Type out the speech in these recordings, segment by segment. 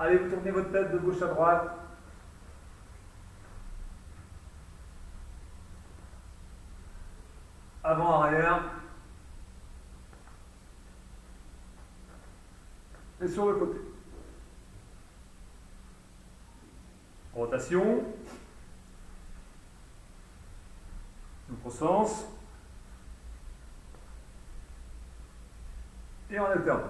Allez, vous tournez votre tête de gauche à droite. Avant, arrière. Et sur le côté. Rotation. Autre sens. Et en alternant.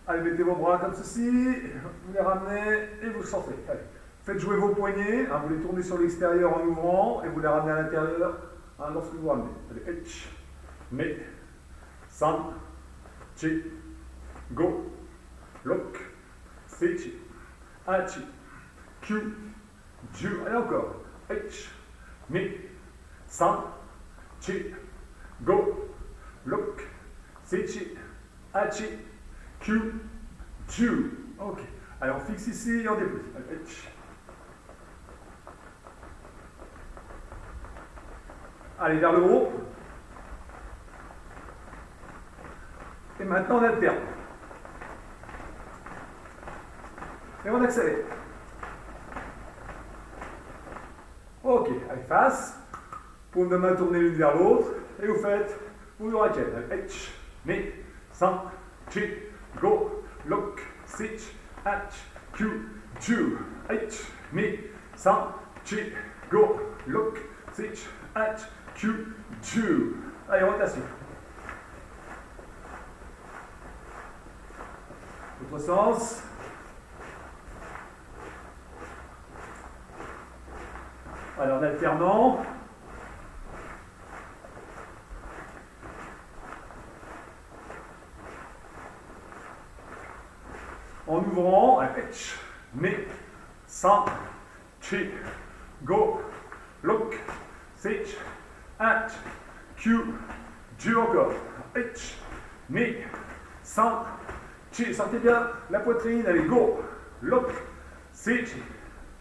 Allez, mettez vos bras comme ceci, vous les ramenez et vous sortez. Allez. Faites jouer vos poignets, vous les tournez sur l'extérieur en ouvrant et vous les ramenez à l'intérieur lorsque vous ramenez. Allez, mais, san, chi, go, look, sechi, hachi, kyu, ju. Allez encore. Mais, san, chi, go, look, sechi, hachi, Q, Ju. Ok. Allez, on fixe ici et on déplie. Allez, allez, vers le haut. Et maintenant, on alterne. Et on accélère. Ok. Allez, face. Paume de main tournée l'une vers l'autre. Et vous faites vous le raquette. Allez, mais, san, chi, go, look, sit, hatch, Q, ju, H, me, san, chi, go, look, sit, hatch, Q, ju. Allez, rotation. Autre sens. Allez, en alternant. En ouvrant, mais, san, chi, go, look, sit, hat, Q, ju encore. Mais, san, chi, sentez bien la poitrine, allez, go, look, sit,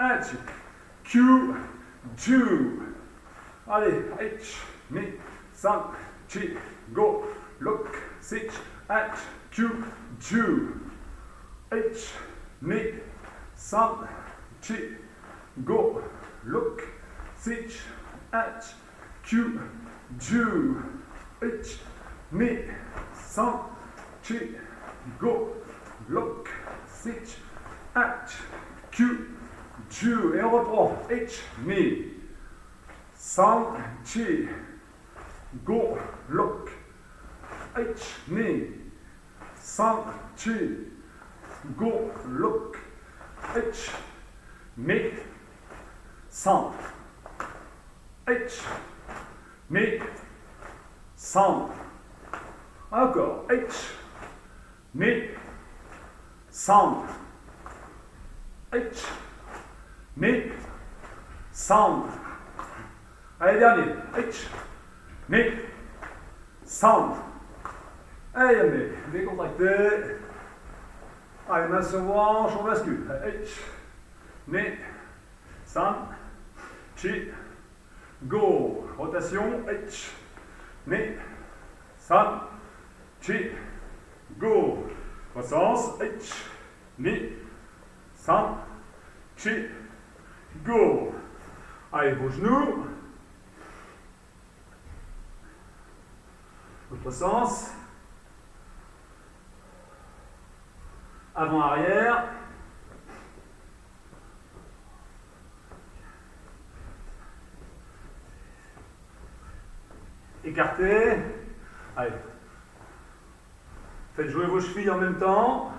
hat, Q, ju. Allez, mais, san, chi, go, look, sit, hat, Q, ju. Me, san, chi, go, look, sit, hat, Q, ju. Me, san, chi, go, look, sit, hat, Q, ju. Et on reprend. Me, san, chi, go, look, me, san, chi, go, look, me, san, me, san. Encore, me, san, me, san. Allez, dernier, me, san. Allez, décontracté. Allez, main sur hanche, on bascule. Mais, san, chi, go. Rotation, mais, san, chi, go. Croissance, mais, san, chi, go. Allez, vos genoux. Autre sens. Avant, arrière. Écarté. Allez. Faites jouer vos chevilles en même temps.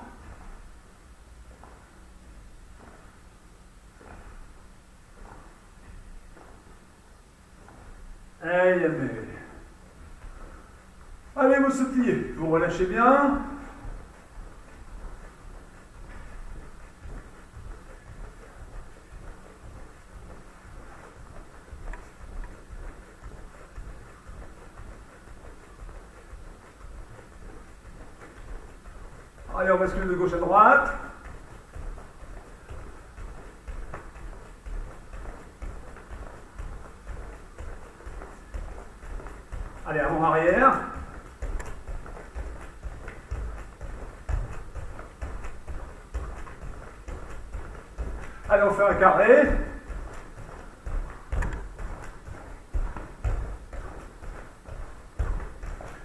Allez, allez, vous sautillez. Vous relâchez bien. Allez, on bascule de gauche à droite. Allez, avant-arrière. Allez, on fait un carré.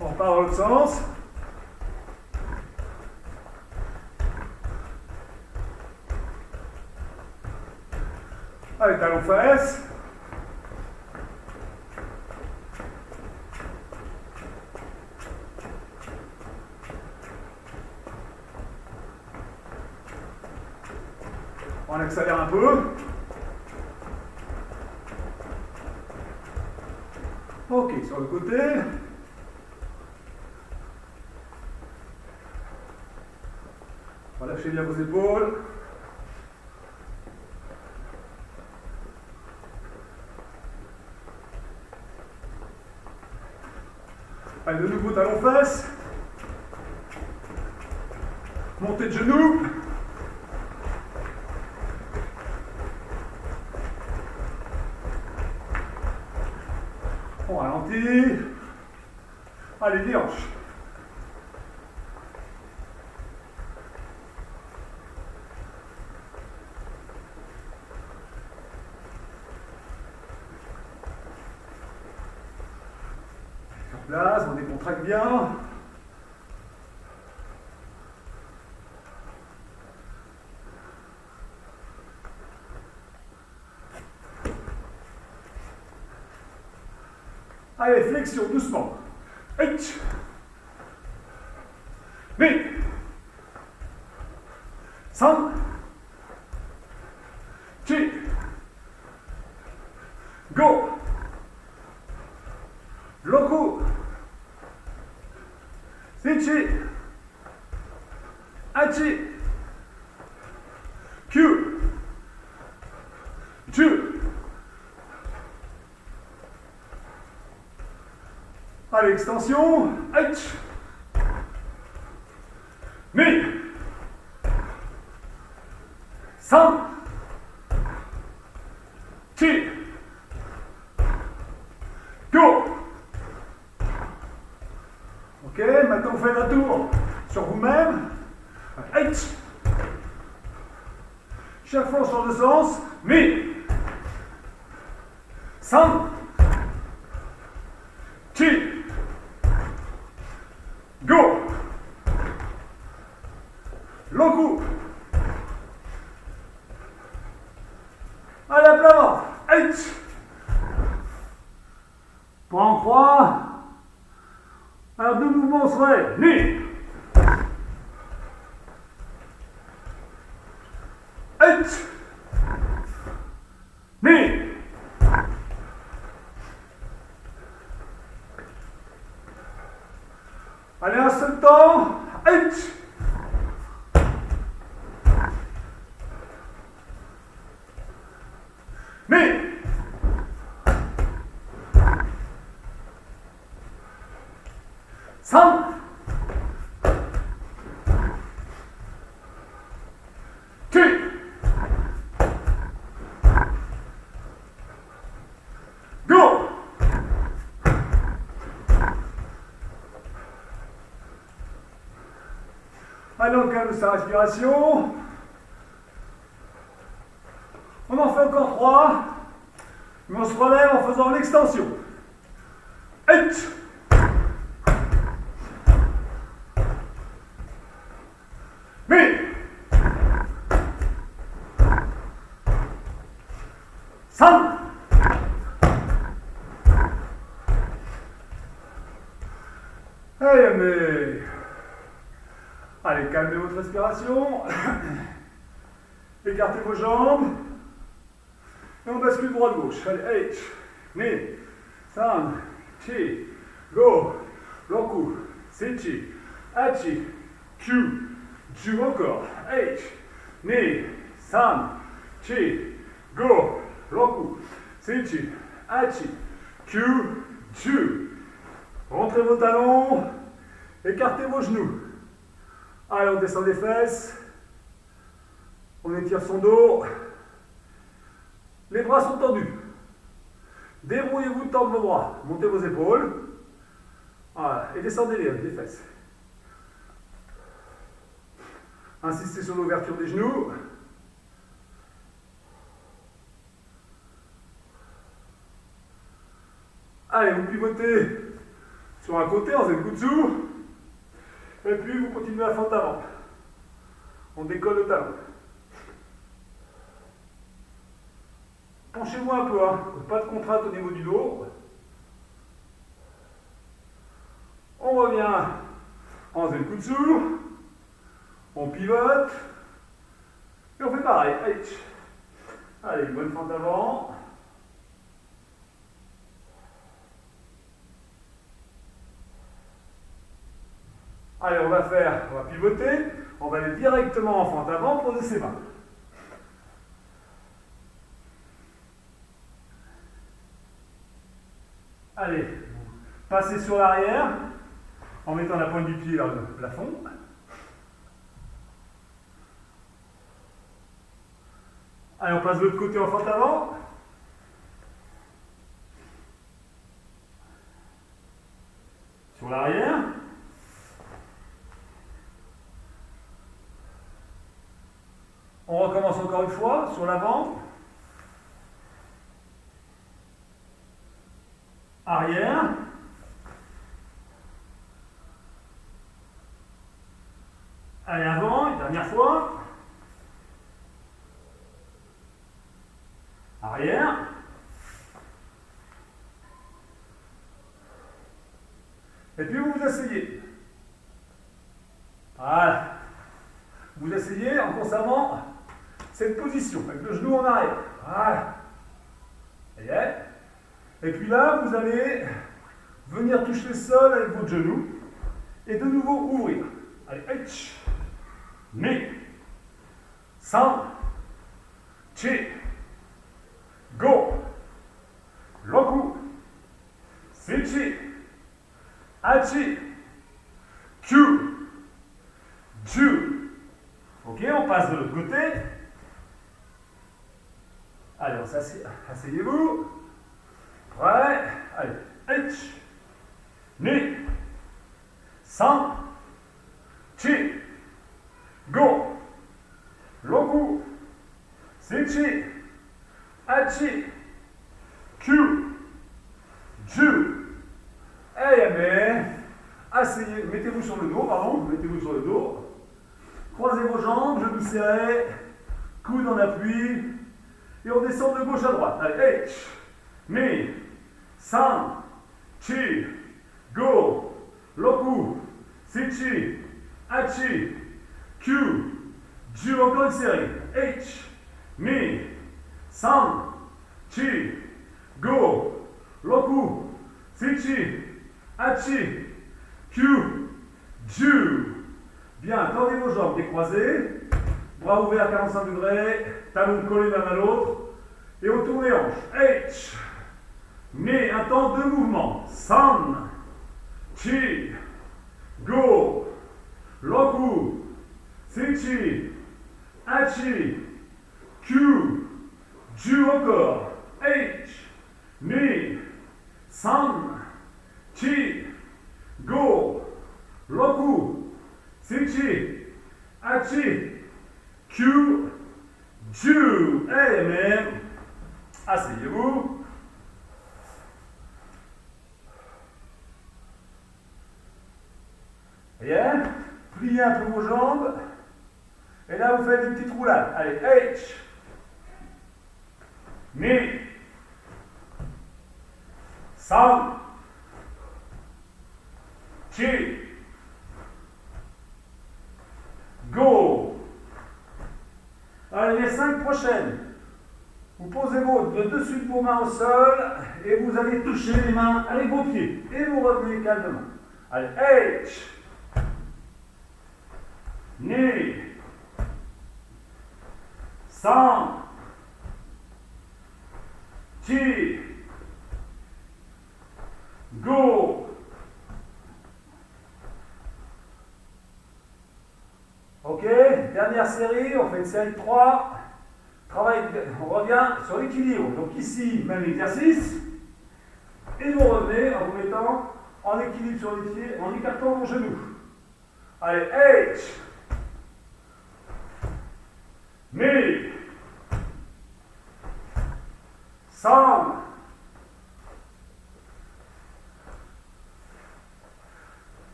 On part dans l'autre sens. Allez, talon fesses. On accélère un peu. Ok, sur le côté. Relâchez bien vos épaules. Allez, de nouveau talon fesses. Montée de genoux. On ralentit. Allez, les hanches. Sur place, on décontracte bien. Allez, flexion, doucement. H. B. 3. Chi. Go. Loku. Sichi. Achi. Q. Ju. Allez, extension. H. Mi. 3. Chi. Go. Ok, maintenant vous faites un tour sur vous-même. H. Chaque fois on change de sens. Mi. 3. Chi. Go. Loku. Allez, à plat ventre. H. Pas en croix. Alors, deux mouvements seraient ni. H. Ni. Allez, un seul temps. H. Mais 3. Chi. Go. Allez, on calme sa respiration. On en fait encore 3. Mais on se relève en faisant l'extension. H. Mais 3. Allez, calmez votre respiration. Écartez vos jambes. Et on bascule droite-gauche. Allez, H, Ni, 3, Chi, Go, Loku, Sichi, Achi, Q, Ju encore. H, Ni, 3, Chi, Go, Loku, Sichi, Achi, Q, Ju. Rentrez vos talons. Écartez vos genoux. Allez, on descend les fesses. On étire son dos. Les bras sont tendus. Débrouillez-vous de tendre vos bras. Montez vos épaules. Voilà. Et descendez les fesses. Insistez sur l'ouverture des genoux. Allez, vous pivotez sur un côté en zenkutsu. Et puis vous continuez à fente avant. On décolle le talon. Penchez-vous un peu, hein. Pas de contrainte au niveau du dos. On revient en zenkutsu. On pivote. Et on fait pareil. Allez, une bonne fente avant. Allez, on va pivoter. On va aller directement en fente avant, poser ses mains. Allez, passez sur l'arrière en mettant la pointe du pied vers le plafond. Allez, on passe de l'autre côté en fente avant. Sur l'arrière. On recommence encore une fois sur l'avant. Arrière. Allez, avant, une dernière fois. Arrière. Et puis vous vous asseyez. Voilà. Vous asseyez en conservant cette position, avec le genou en arrière. Voilà. Et puis là, vous allez venir toucher le sol avec votre genou. Et de nouveau ouvrir. Allez, ni, san, chi, go, roku, sechi, hachi, kyu, ju. Ok, on passe de l'autre côté. Allez, on s'assied. Asseyez-vous. Prêt. Allez. Ni, san, chi, go, roku, sechi, hachi, kyu, ju. Et asseyez, mettez-vous sur le dos, mettez-vous sur le dos. Croisez vos jambes, genoux serrés, coude en appui, et on descend de gauche à droite. Allez, ni, san, chi, go, roku, sechi, hachi, kyu, ju, encore une série. Ni, san, chi, go, roku, sechi, hachi, kyu, ju. Bien, tendez vos jambes, décroisez, bras ouverts à 45 degrés, talons collés l'un à l'autre, et on tourne les hanches. Ni, un temps de mouvement. San, chi, go, roku, sechi, hachi, kyu, ju encore. Ni, san, chi, go, roku, sechi, hachi, kyu, ju. Asseyez-vous. Bien. Pliez un peu vos jambes. Et là, vous faites une petite roulade. Allez, ni, san, chi, go. Allez, les 5 prochaines. Vous posez le dessus de vos mains au sol et vous allez toucher les mains avec vos pieds. Et vous revenez calmement. Allez, ni, san, chi, go. Ok, dernière série, on fait une série de 3. On revient sur l'équilibre. Donc ici, même exercice. Et vous revenez en vous mettant en équilibre sur les pieds, en écartant vos genoux. Allez, H, knee, sun.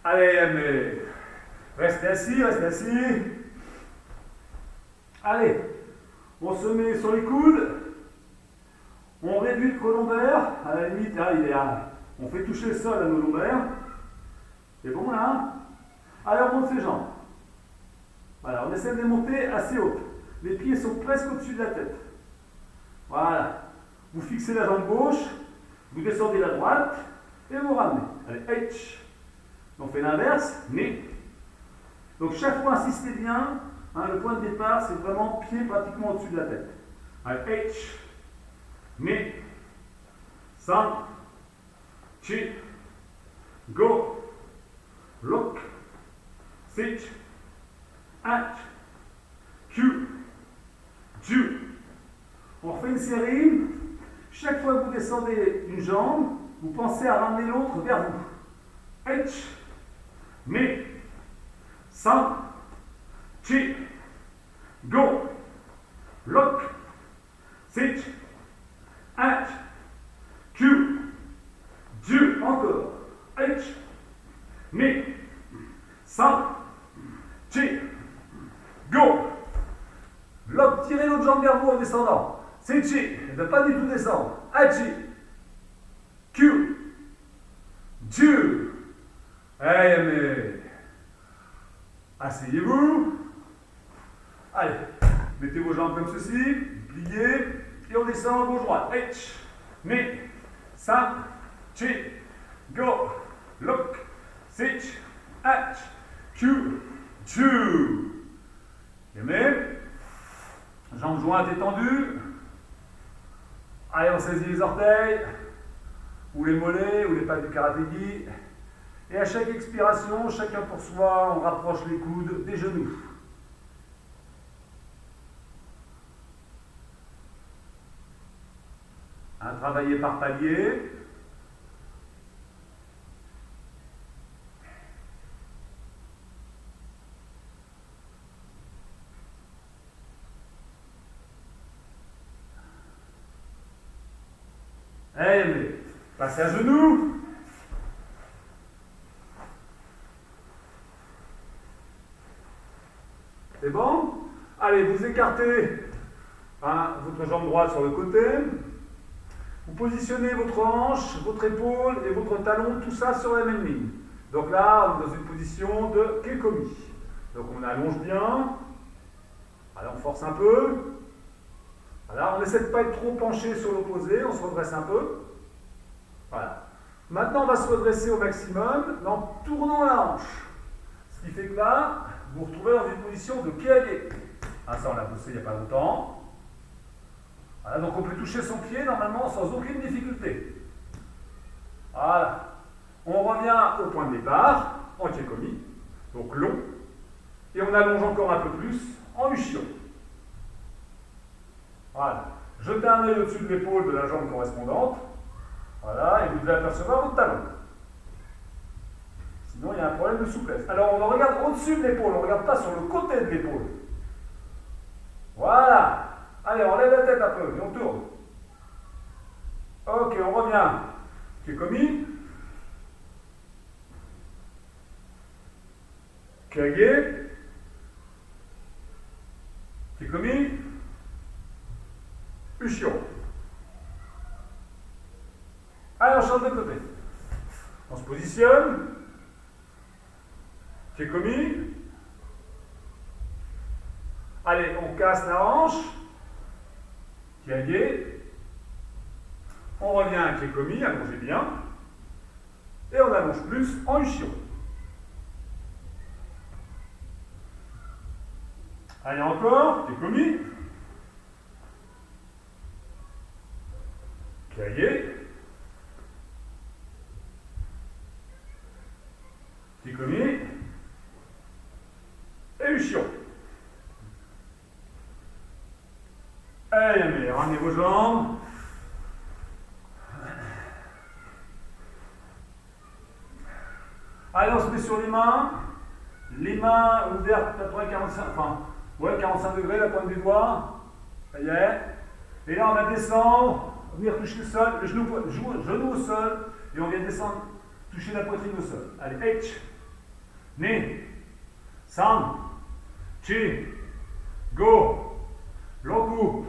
Allez, mais restez assis, restez assis. Allez, on se met sur les coudes. On réduit le creux lombaire. À la limite, là, on fait toucher le sol à nos lombaires. C'est bon là? Allez, on monte ses jambes. Voilà, on essaie de les monter assez hautes. Les pieds sont presque au-dessus de la tête. Voilà. Vous fixez la jambe gauche, vous descendez la droite et vous ramenez. Allez, H. On fait l'inverse, mais. Donc chaque fois, insistez bien. Hein, le point de départ, c'est vraiment pied pratiquement au-dessus de la tête. Allez, H. Mais. San. Chi. Go. Look. Sit. H. Q. Ju. On refait une série. Chaque fois que vous descendez une jambe, vous pensez à ramener l'autre vers vous. H. Mais. San. Chi. Go. Look. Sit. H. Q. Ju. Encore. H. Mais. San. Chi. Go. Lock. Tirez l'autre jambe vers vous en descendant. C'est Chi. Ne pas du tout descendre. Hachi. Q. Ju. Allez, mais. Asseyez-vous. Allez. Mettez vos jambes comme ceci. Pliez. Et on descend gauche-droite. H. Mais. San. Chi. Go. Look. Sit. H. Q. Ju. Aimez. Jambes jointes étendues. Allez, on saisit les orteils, ou les mollets, ou les pattes du karatégi. Et à chaque expiration, chacun pour soi, on rapproche les coudes des genoux. À travailler par palier. Allez, passez à genoux. C'est bon? Allez, vous écartez votre jambe droite sur le côté. Vous positionnez votre hanche, votre épaule et votre talon, tout ça sur la même ligne. Donc là, on est dans une position de kekomi. Donc on allonge bien. Alors on force un peu. Voilà, on essaie de ne pas être trop penché sur l'opposé, on se redresse un peu. Voilà. Maintenant, on va se redresser au maximum en tournant la hanche. Ce qui fait que là, vous vous retrouvez dans une position de kiage. Ah, ça, on l'a bossé il n'y a pas longtemps. Voilà, donc on peut toucher son pied normalement sans aucune difficulté. Voilà. On revient au point de départ, en kekomi, donc long, et on allonge encore un peu plus en ushio. Voilà. Jetez un œil au-dessus de l'épaule de la jambe correspondante. Voilà, et vous devez apercevoir votre talon. Sinon, il y a un problème de souplesse. Alors, on regarde au-dessus de l'épaule, on ne regarde pas sur le côté de l'épaule. Voilà. Allez, on lève la tête un peu et on tourne. Ok, on revient. Kekomi. Kage. Kekomi. Ushio. Allez, on change de côté. On se positionne. Kekomi. Allez, on casse la hanche. Kiage. On revient à kekomi, allongez bien. Et on allonge plus en ushio. Allez, encore. Kekomi. Kiage. Kekomi. Et ushio. Allez, ramenez vos jambes. Allez, on se met sur les mains ouvertes à peu près 45, enfin, ouais, 45 degrés, la pointe des doigts. Ça y est. Et là, on va descendre, venir toucher le sol, le genou au sol, et on vient descendre, toucher la poitrine au sol. Allez, H, Ni, San, Chi, Go, Loku,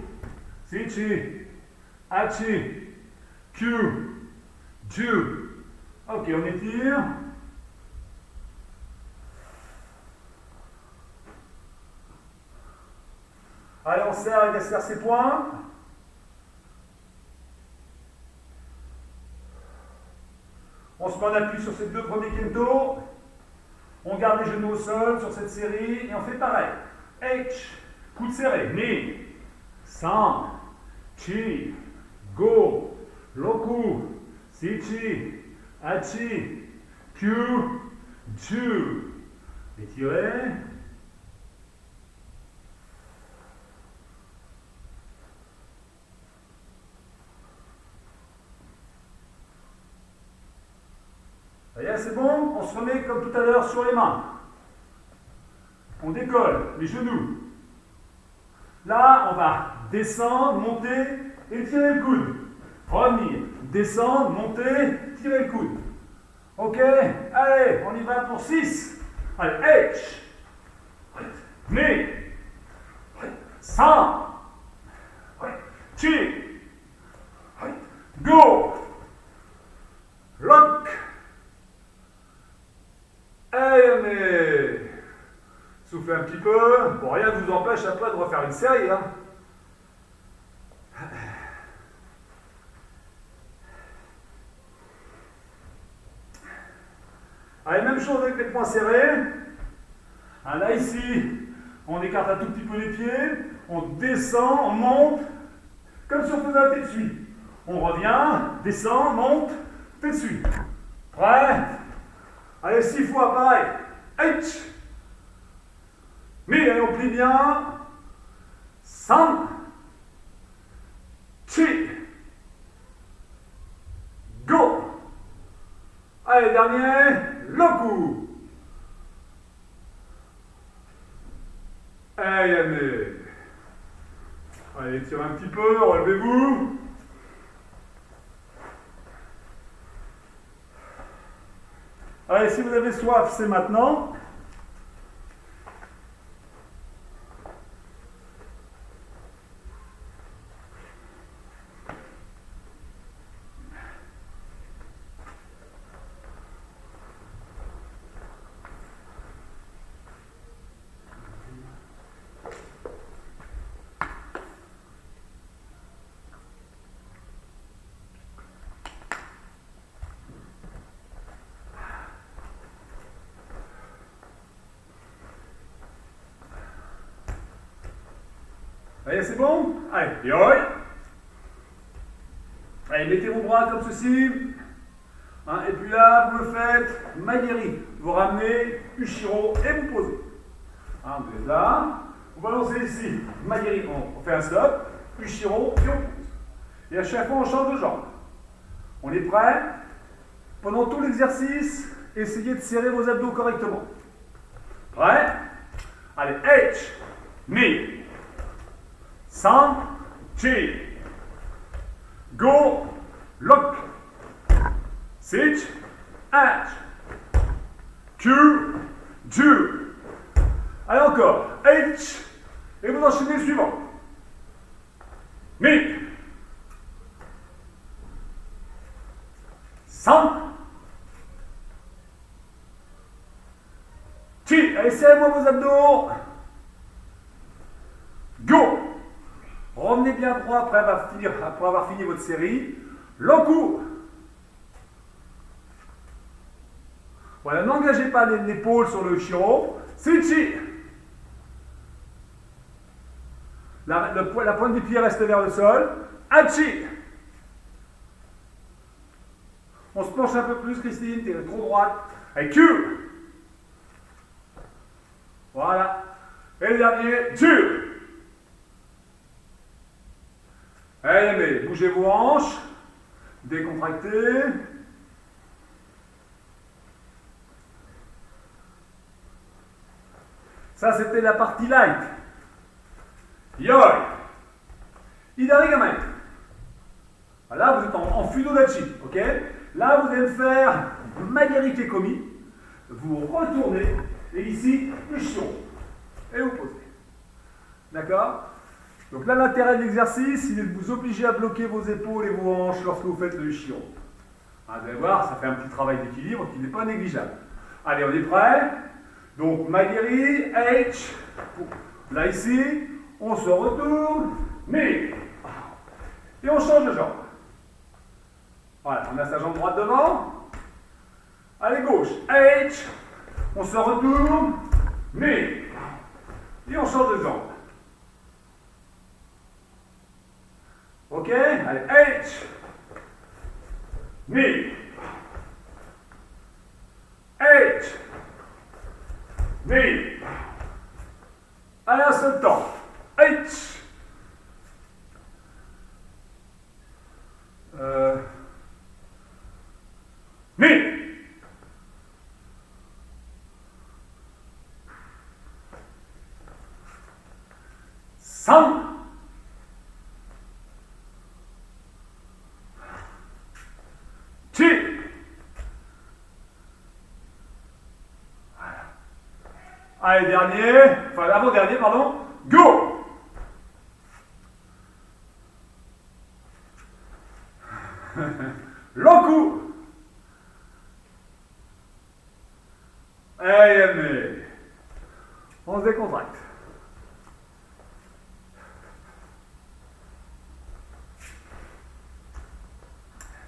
Sichi, Hachi, Q, Ju. Ok, on étire. Allez, on serre et laisse faire ses poings. On se met en appui sur ces deux premiers kento. On garde les genoux au sol sur cette série et on fait pareil. H, coude serré. Ni, San, Chi, Go, Loku, Sichi, Hachi, Q, Ju. Étirez. C'est bon, on se remet comme tout à l'heure sur les mains. On décolle les genoux. Là, on va descendre, monter et tirer le coude. Revenir, descendre, monter, tirer le coude. Ok, allez, on y va pour 6. Allez, H, Ni, San, Chi, Go, Lock. Allez, mais soufflez un petit peu. Bon, rien ne vous empêche après de refaire une série. Hein. Allez, même chose avec les poings serrés. Ah, là, ici, on écarte un tout petit peu les pieds. On descend, on monte. Comme si on faisait un tête de suie. On revient, descend, monte, tête de suie. Prêt? Allez, 6 fois, pareil. H. Mais allez, on plie bien. San. Chi. Go. Allez, dernier. Loku. Allez, allez, tirez un petit peu, relevez-vous. Allez, si vous avez soif, c'est maintenant. Allez, c'est bon? Allez, yoi. Allez, mettez vos bras comme ceci. Hein, et puis là, vous le faites Maigiri. Vous ramenez Ushiro et vous posez. Hein, vous êtes là. Vous balancez ici. Maigiri, on fait un stop. Ushiro et on pose. Et à chaque fois, on change de jambe. On est prêt? Pendant tout l'exercice, essayez de serrer vos abdos correctement. Prêt? Allez, H, Ni, San, Chi, Go, Lock, Sich, H, Q, Ju. Allez encore, H, et vous enchaînez le suivant. Ni, San, Chi. Allez, serrez-moi vos abdos. Go. Revenez bien droit après avoir fini votre série. Loku. Voilà, n'engagez pas l'épaule sur le Ushiro. Sichi. La pointe du pied reste vers le sol. Hachi. On se penche un peu plus, Christine, t'es trop droite. Et Q. Voilà. Et le dernier, Ju. Allez, mais bougez vos hanches, décontractez. Ça, c'était la partie light. Yoi. Idarigame. Là, vous êtes en Fudodachi, ok? Là, vous allez me faire Magari Kekomi. Vous retournez, et ici, Ushiro. Et vous posez. D'accord? Donc là, l'intérêt de l'exercice, il est de vous obliger à bloquer vos épaules et vos hanches lorsque vous faites le Ushiro. Vous allez voir, ça fait un petit travail d'équilibre qui n'est pas négligeable. Allez, on est prêt? Donc, Magari, H. Là, ici, on se retourne, mais. Et on change de jambe. Voilà, on a sa jambe droite devant. Allez, gauche, H. On se retourne, mais. Et on change de jambe. Ok? Allez, H. Mais. H. Mais. Allez, un seul temps. H. Mais. San. Chi. Voilà. Allez, dernier, enfin l'avant-dernier, pardon. Go. L'encoup. Allez, mais. On se décontracte.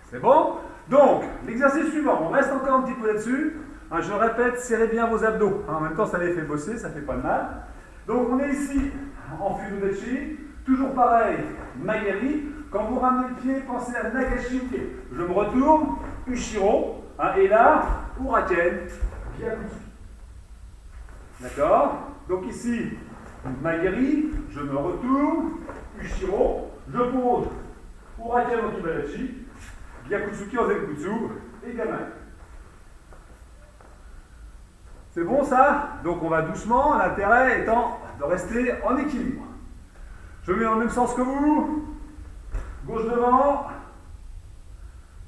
C'est bon? Donc, l'exercice suivant, on reste encore un petit peu là-dessus. Je répète, serrez bien vos abdos. En même temps, ça les fait bosser, ça fait pas de mal. Donc, on est ici en Fudodachi. Toujours pareil, Magari. Quand vous ramenez le pied, pensez à Nagashi Uke. Je me retourne, Ushiro. Et là, Uraken, Byakuchi. D'accord? Donc ici, Magari, je me retourne, Ushiro, je pose Uraken en Kibadachi. Gyakutsuki en Zenkutsu et Gamai. C'est bon ça? Donc on va doucement, l'intérêt étant de rester en équilibre. Je mets dans le même sens que vous. Gauche devant.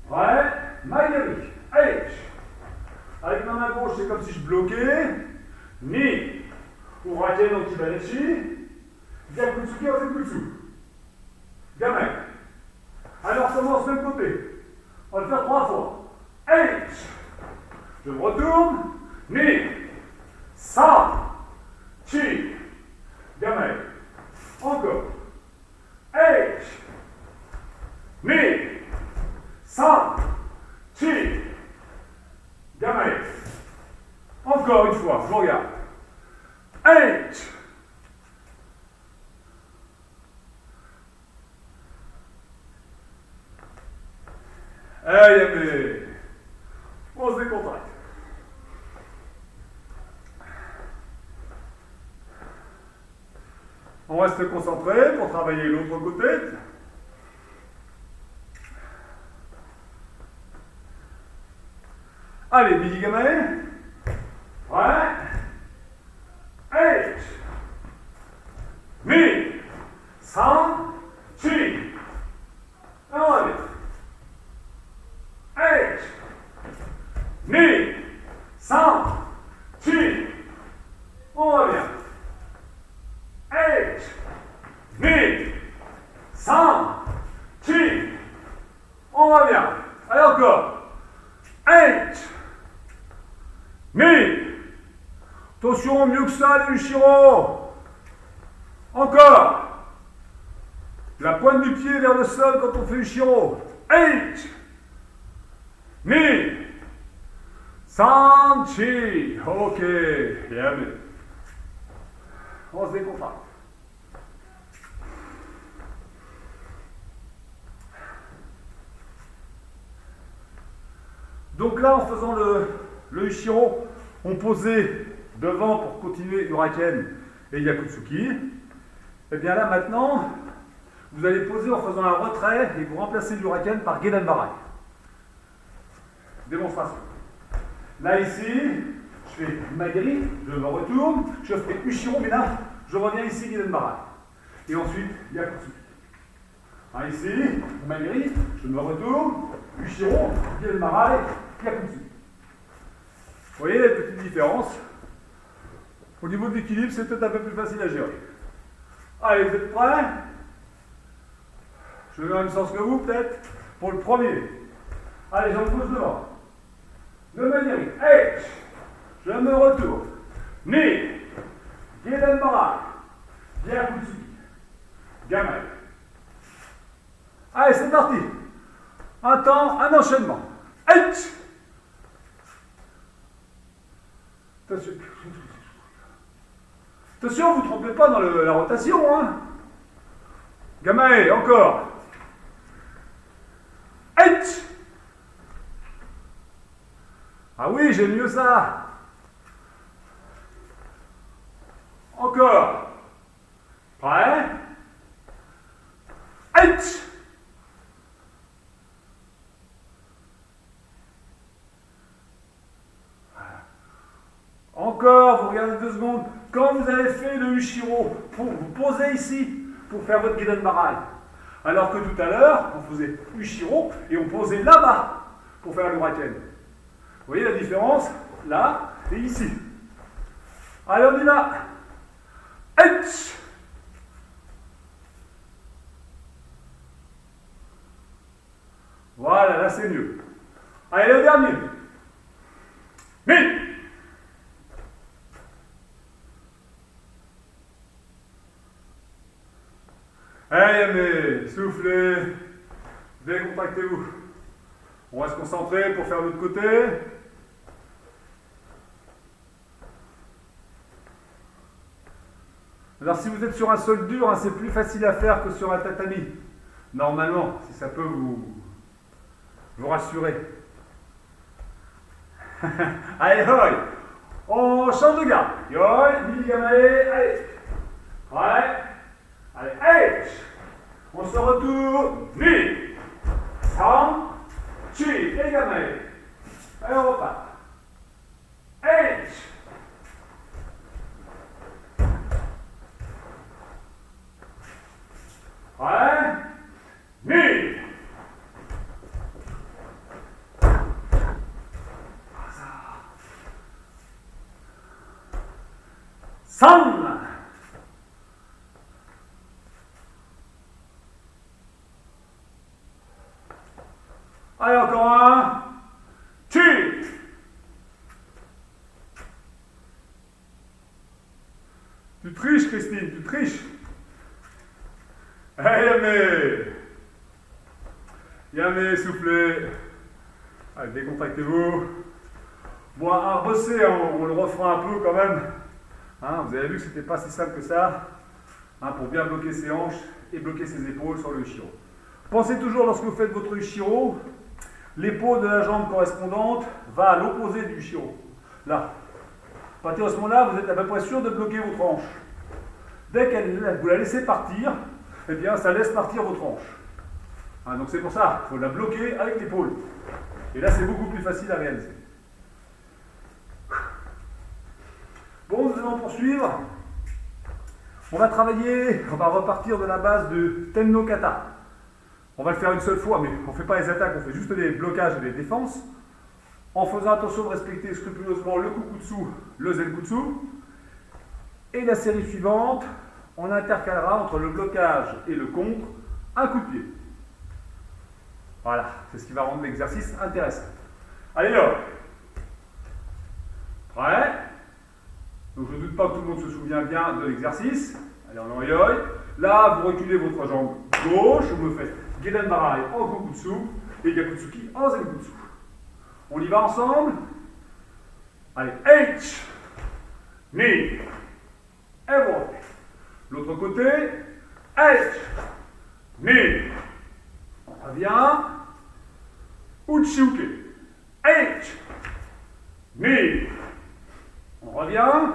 Prêt. Magari. Allez. Avec ma main gauche, c'est comme si je bloquais. Ni. Uraken en Kibadachi. Gyakutsuki en Zenkutsu. Gamai. Alors ça commence même côté. On va le faire 3 fois. H. Je me retourne. Ni. Sa. Chi. Gamai. Encore. H. Ni. Sa. Chi. Gamai. Encore une fois. Je vous regarde. H. Allez, mais on se décontracte. On reste concentré pour travailler l'autre côté. Allez, Bidigame. Ouais. H. Mi. San. Chi. Allez. H. Ni. San. Chi. On revient. H. Ni. San. Chi. On revient. Allez encore. H. Mi. Attention, mieux que ça, les Ushiro. Encore. La pointe du pied vers le sol quand on fait Ushiro. H. Mi. San. Chi. Ok. Bien vu. On se décontracte. Donc là, en faisant le Ushiro, on posait devant pour continuer Uraken et Yakutsuki. Et bien là, maintenant, vous allez poser en faisant un retrait et vous remplacez l'Uraken par Gedan Barai. Démonstration. Là, ici, je je fais Maigri, je me retourne, je fais Ushiro, mais là, je reviens ici, Gidenbarai. Et ensuite, Yakutsuki. Ici, Maigri, je me retourne, Ushiro, Gidenbarai, Yakutsuki. Vous voyez les petites différences? Au niveau de l'équilibre, c'est peut-être un peu plus facile à gérer. Allez, vous êtes prêts? Je vais dans le même sens que vous, peut-être, pour le premier. Allez, j'en pose devant. Le Maigri, H. Je me retourne. Ni. Gidenbarai. Yakutsuki. Gamai. Allez, c'est parti. Un temps, un enchaînement. H. Attention. Attention, vous ne vous trompez pas dans la rotation, hein. Gamai, encore. H. Ah oui, j'aime mieux ça. Encore. Prêt? H. Encore, vous regardez 2 secondes. Quand vous avez fait le Ushiro, vous posez ici pour faire votre Gidenbarai. Alors que tout à l'heure, on faisait Ushiro et on posait là-bas pour faire le Raken. Vous voyez la différence? Là et ici. Allez, on y va. H. Voilà, là c'est mieux. Allez, le dernier. Mais. Allez, mais soufflez. Décontractez-vous. On va se concentrer pour faire l'autre côté. Alors si vous êtes sur un sol dur, hein, c'est plus facile à faire que sur un tatami. Normalement, si ça peut vous rassurer. Allez, hoi. On change de garde. Yoi, Nigamale, allez. Ouais. Allez, H. On se retourne. Ni. San. Chi. Et Gamale. Allez, on repart. H. Ouais. Ni. San. Allez, encore un. Chi. Tu triches, Christine, tu triches. Allez, Yamé, soufflez. Allez, décontractez-vous. Bon, à bosser, on le refera un peu quand même. Hein, vous avez vu que c'était pas si simple que ça. Hein, pour bien bloquer ses hanches et bloquer ses épaules sur le Ushiro. Pensez toujours, lorsque vous faites votre Ushiro, l'épaule de la jambe correspondante va à l'opposé du Ushiro. Là. À partir de ce moment-là, vous êtes à peu près sûr de bloquer votre hanche. Dès que vous la laissez partir, eh bien, ça laisse partir votre hanche. Hein, donc c'est pour ça, il faut la bloquer avec l'épaule. Et là, c'est beaucoup plus facile à réaliser. Bon, nous allons poursuivre. On va repartir de la base de Tenno Kata. On va le faire une seule fois, mais on ne fait pas les attaques, on fait juste les blocages et les défenses. En faisant attention de respecter scrupuleusement le Kukutsu, le Zenkutsu. Et la série suivante, on intercalera entre le blocage et le contre un coup de pied. Voilà, c'est ce qui va rendre l'exercice intéressant. Allez là. Prêt? Donc je ne doute pas que tout le monde se souvient bien de l'exercice. Allez, on en yoï. Là, vous reculez votre jambe gauche, vous me faites Gidenbarai en Kukutsu et Yakutsuki en Zenkutsu. On y va ensemble? Allez, H, Ni, et voilà. L'autre côté, H, Ni, on revient, Uchiuke, H, Ni, on revient,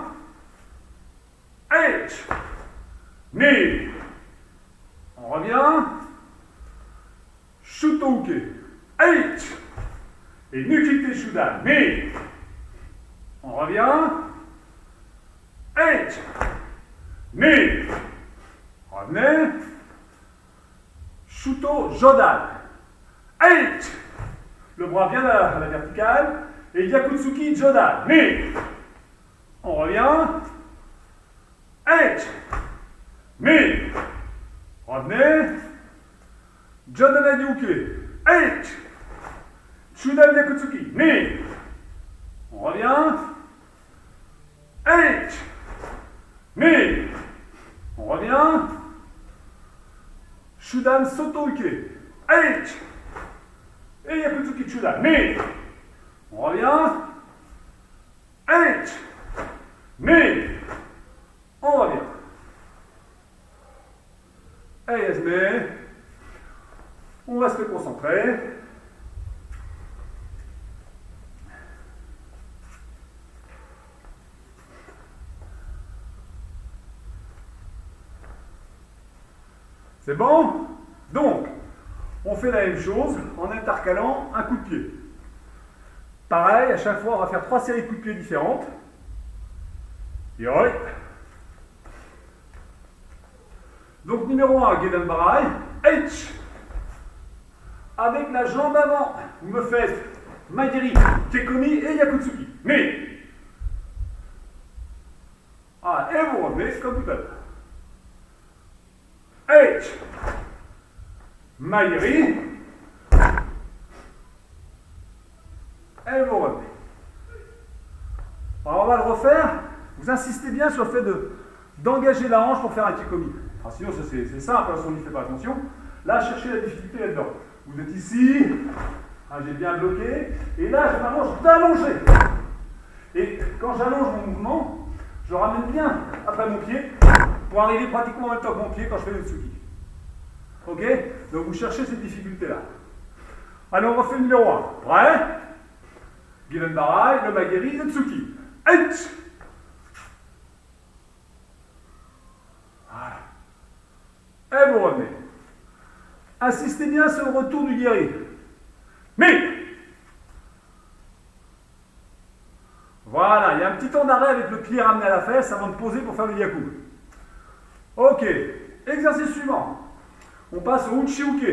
H, Ni, on revient, Shutouke, H, et Nukite Shudan, Ni, On revient. H. Mi. Revenez. Shuto Jodan. H. Le bras bien à la verticale. Et Yakutsuki Jodan. Mi. On revient. H. Mi. Revenez. Jodan Yuke. H. Shudan Yakutsuki. Mi. On revient. H. Mi. On revient. Shudan Sotoike. H. Et Yakutsuki Shudan. Mi. On revient. H. Mi. On revient. Et Esme. On va se concentrer. C'est bon? Donc, on fait la même chose en intercalant un coup de pied. Pareil, à chaque fois, on va faire 3 séries de coups de pied différentes. Yoi. Donc, numéro 1, Gedan Barai. H. Avec la jambe avant, vous me faites Maigiri, Kekomi et Yakutsuki. Mais, et vous revenez comme tout à l'heure. H. Maigiri. Et vous revenez. Alors on va le refaire. Vous insistez bien sur le fait d'engager la hanche pour faire un Kekomi. Alors sinon c'est simple, si on n'y fait pas attention. Là, cherchez la difficulté là-dedans. Vous êtes ici, j'ai bien bloqué, et là je m'allonge d'allonger. Et quand j'allonge mon mouvement, je ramène bien après mon pied pour arriver pratiquement en même temps que mon pied quand je fais le tsuki. Ok? Donc vous cherchez cette difficulté-là. Allez, on refait le numéro 1. Prêt? Gedan Barai, le Maigiri, le tsuki. H. Voilà. Et vous revenez. Insistez bien sur le retour du guéri. Mais voilà, il y a un petit temps d'arrêt avec le pied ramené à la fesse avant de poser pour faire le yaku. Ok, exercice suivant. On passe au uchi-uke.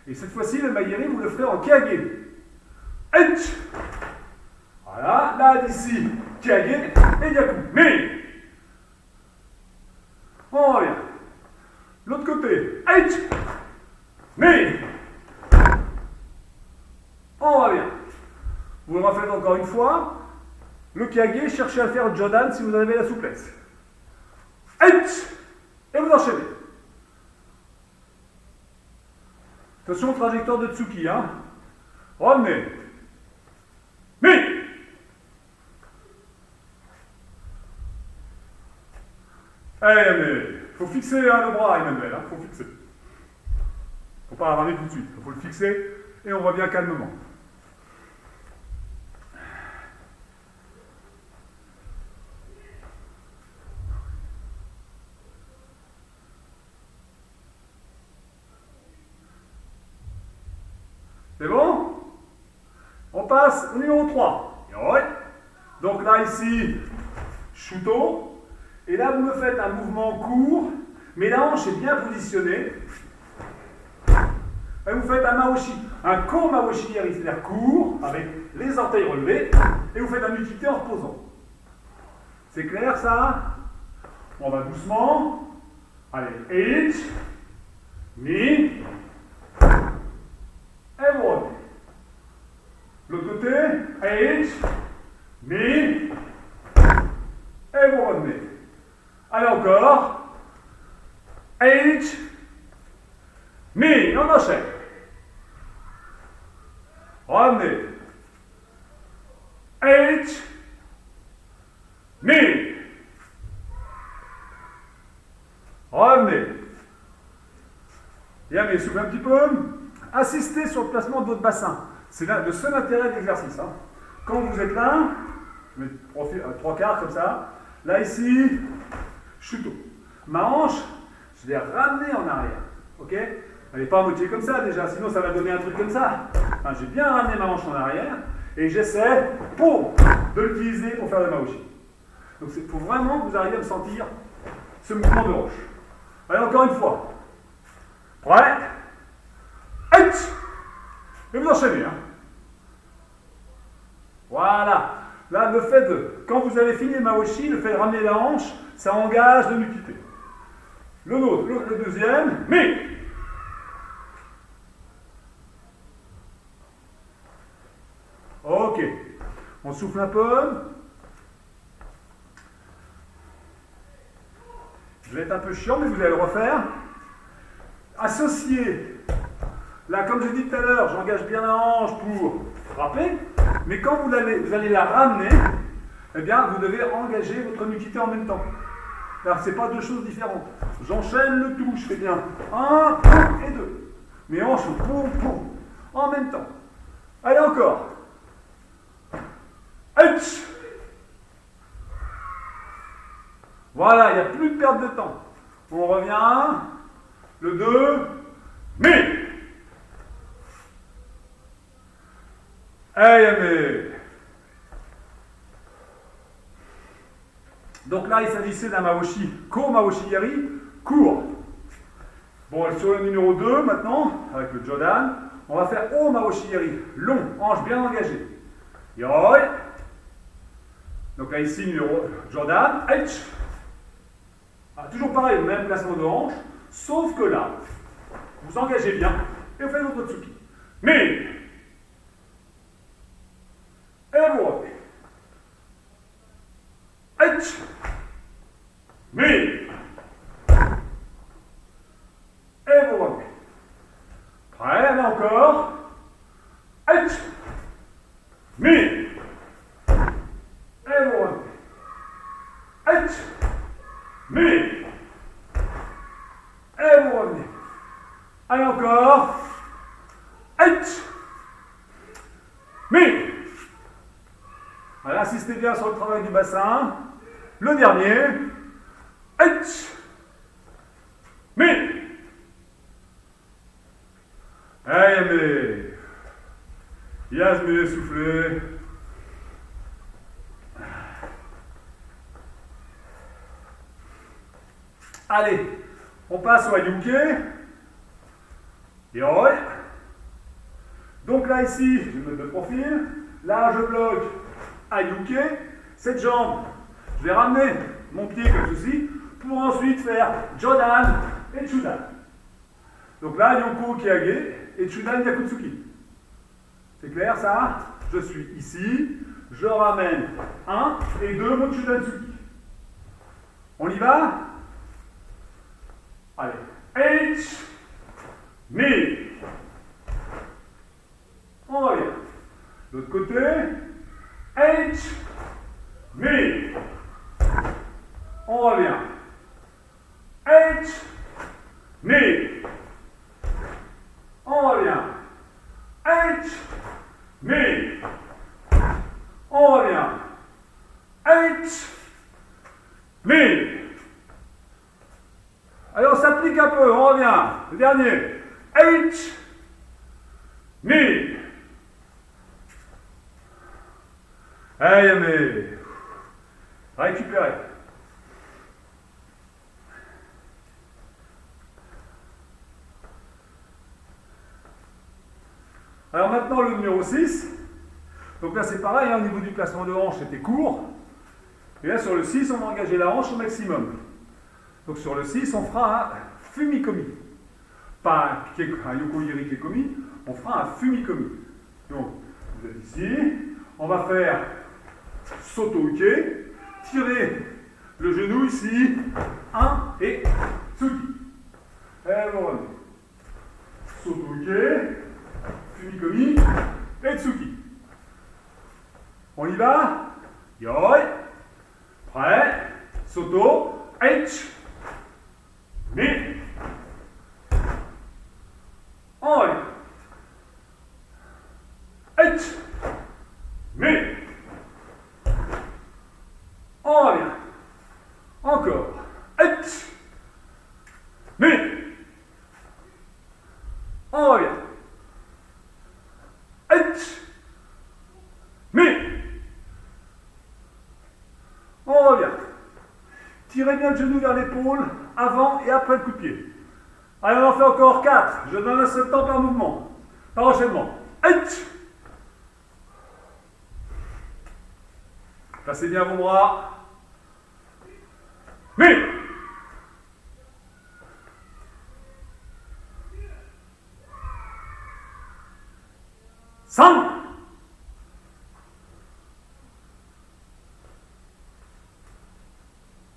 Et cette fois-ci, le Maigiri, vous le ferez en kage. H. Voilà, là d'ici, kage et yaku. Mais on revient. L'autre côté, H. Mais on revient. Vous le refaites encore une fois. Le kage, cherchez à faire le Jodan si vous en avez la souplesse. H. Et vous enchaînez. Attention, trajectoire de Tsuki. Revenez. Mais il faut fixer le bras, Emmanuel. Il faut fixer. Il ne faut pas ramener tout de suite. Il faut le fixer et on revient calmement. C'est bon? On passe au numéro 3. Donc là, ici, Shuto. Et là, vous me faites un mouvement court, mais la hanche est bien positionnée. Et vous faites un maoshi, un ko maoshi, c'est-à-dire court, avec les orteils relevés, et vous faites un utilité en reposant. C'est clair, ça? On va doucement. Allez, H, Mi, et vous revenez. L'autre côté, H, Mi, et vous revenez. Allez encore. H, Mi, on enchaîne. Revenez. H, Mi. Revenez. Bien, mais soufflez un petit peu. Assistez sur le placement de votre bassin. C'est le seul intérêt de l'exercice. Quand vous êtes là, je mets 3/4 comme ça. Là, ici, Shuto. Ma hanche, je l'ai ramenée en arrière. Ok? Elle n'est pas à moitié comme ça déjà, sinon ça va donner un truc comme ça. Enfin, j'ai bien ramené ma hanche en arrière et j'essaie, de l'utiliser pour faire le maoshi. Donc il faut vraiment que vous arriviez à me sentir ce mouvement de hanche. Allez, encore une fois. Prêt? Et vous enchaînez. Hein. Voilà. Là, le fait de, quand vous avez fini le maoshi, le fait de ramener la hanche, ça engage le nukité. Le nôtre, le deuxième, mais. Ok. On souffle un peu. Je vais être un peu chiant, mais vous allez le refaire. Associez. Là, comme je dis tout à l'heure, j'engage bien la hanche pour frapper. Mais quand vous allez la ramener, eh bien, vous devez engager votre nukité en même temps. Alors, ce n'est pas deux choses différentes. J'enchaîne le tout, je fais bien 1, et 2. Mes hanches, poum, poum, en même temps. Allez, encore. Voilà, il n'y a plus de perte de temps. On revient. Le 2. Mais. Mais. Donc là, il s'agissait d'un maoshi, maoshi yari, court. Bon, sur le numéro 2 maintenant, avec le Jodan, on va faire maoshi yari, long, hanche bien engagée. Yoi. Donc là, ici, numéro Jodan, toujours pareil, même placement de hanche, sauf que là, vous engagez bien et vous faites votre tsuki. Mais, et vous revenez. Mais, et vous revenez. Prêt, là encore. Mais, et vous revenez. Mais, et vous revenez. Allez encore. Mais, allez, insistez bien sur le travail du bassin. Le dernier. Mais. Mais. Yasmine, soufflez. Allez, on passe au Ayuke. Yoi. Donc là, ici, je vais mettre de profil. Là, je bloque Ayuke. Cette jambe, je vais ramener mon pied comme ceci pour ensuite faire Jodan et Chudan. Donc là, Yoko Kiage et Chudan Yakutsuki. C'est clair ça? Je suis ici, je ramène 1 et 2 mon Chudan-tsuki. On y va? Allez. H, mi. On revient. L'autre côté. H, mi. On revient. H, mi. On revient. H, mi. On revient. H, mi. Alors, on s'applique un peu, on revient. Le dernier. H, mi. Mais. Récupérez. Alors maintenant, le numéro 6. Donc là, c'est pareil, hein, au niveau du placement de hanche, c'était court. Et là, sur le 6, on va engager la hanche au maximum. Donc sur le 6, on fera un fumikomi. Pas un yokoyiri kekomi, on fera un fumikomi. Donc, vous êtes ici, on va faire soto-uke, tirer le genou ici, 1 et tsuki. Et vous revenez. Soto-uke, fumikomi et tsuki. On y va? Yoi. Prêt. Soto. H. Mi. On revient. H. Mi. On revient. Encore. H. Mi. On revient. H. Mi. tirez bien le genou vers l'épaule, avant et après le coup de pied. Allez, on en fait encore 4. Je donne un seul temps par mouvement, par enchaînement. Placez bien vos bras. Mais 5.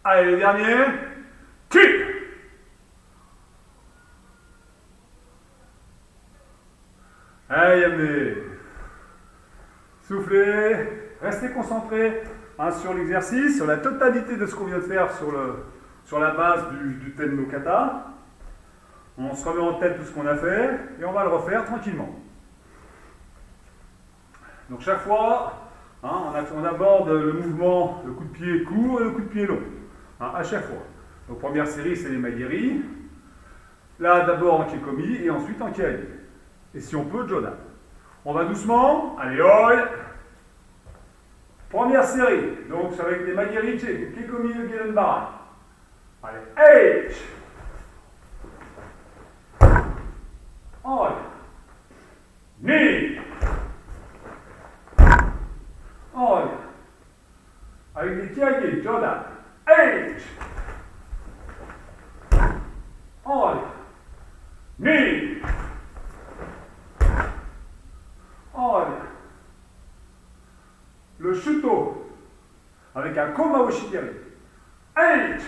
Allez, le dernier. Kick. Allez, amenez. Soufflez. Restez concentrés sur l'exercice, sur la totalité de ce qu'on vient de faire sur la base du thème no kata. On se remet en tête tout ce qu'on a fait et on va le refaire tranquillement. Donc chaque fois, on aborde le mouvement, le coup de pied court et le coup de pied long. À chaque fois. Donc première série, c'est les Maigiri. Là, d'abord en Kiekomi et ensuite en Kiage. Et si on peut, Jodan. On va doucement. Allez, oi. Première série. Donc c'est avec les Maigiri, Kiekomi et Gelenbarai. Allez, H. Oi. Ni. Oi. Avec les Kiage, Jodan. H. Oi. Ni. Oi. Le shuto avec un koma oshigiri. H.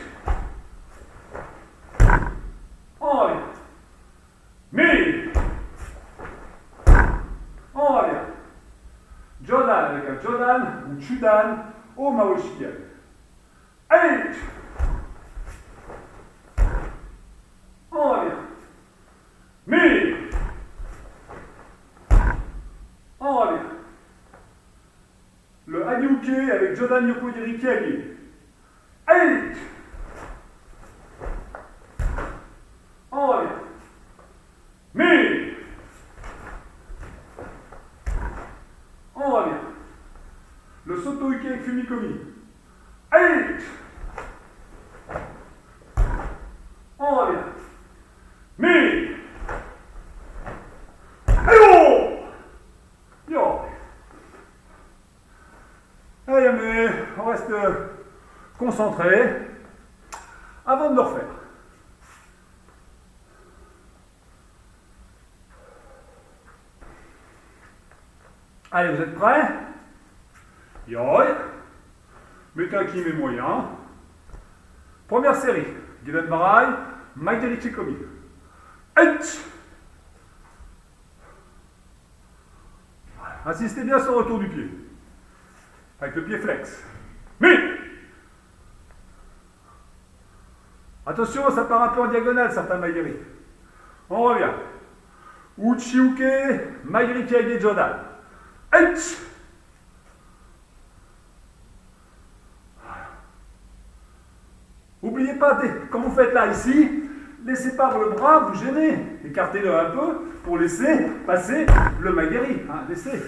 Oi. Ni. Oi. Jodan avec un Jodan ou Chudan au Maoshigiri. H. Oi. Mi. Oi. Le Hanyuke avec Jodan Yokodiri Kiage. H. Oi. Mi. Oi. Le Soto-uke avec Fumikomi. H. Oi. Mi. Ayo. Yo. Allez, mais on reste concentré avant de le refaire. Allez, vous êtes prêts? Yoi. Mettez un kime moyen. Première série. Gelenbarai, Maigiri Kiekomi. H. Insistez bien sur le retour du pied. Avec le pied flex. Mi. Attention, ça part un peu en diagonale, certains Maigiri. On revient. Uchiuke, Maigiri Kiage Jodan. H. N'oubliez pas, quand vous faites là, ici, laissez pas le bras vous gêner. Écartez-le un peu pour laisser passer le Maigiri. Laissez.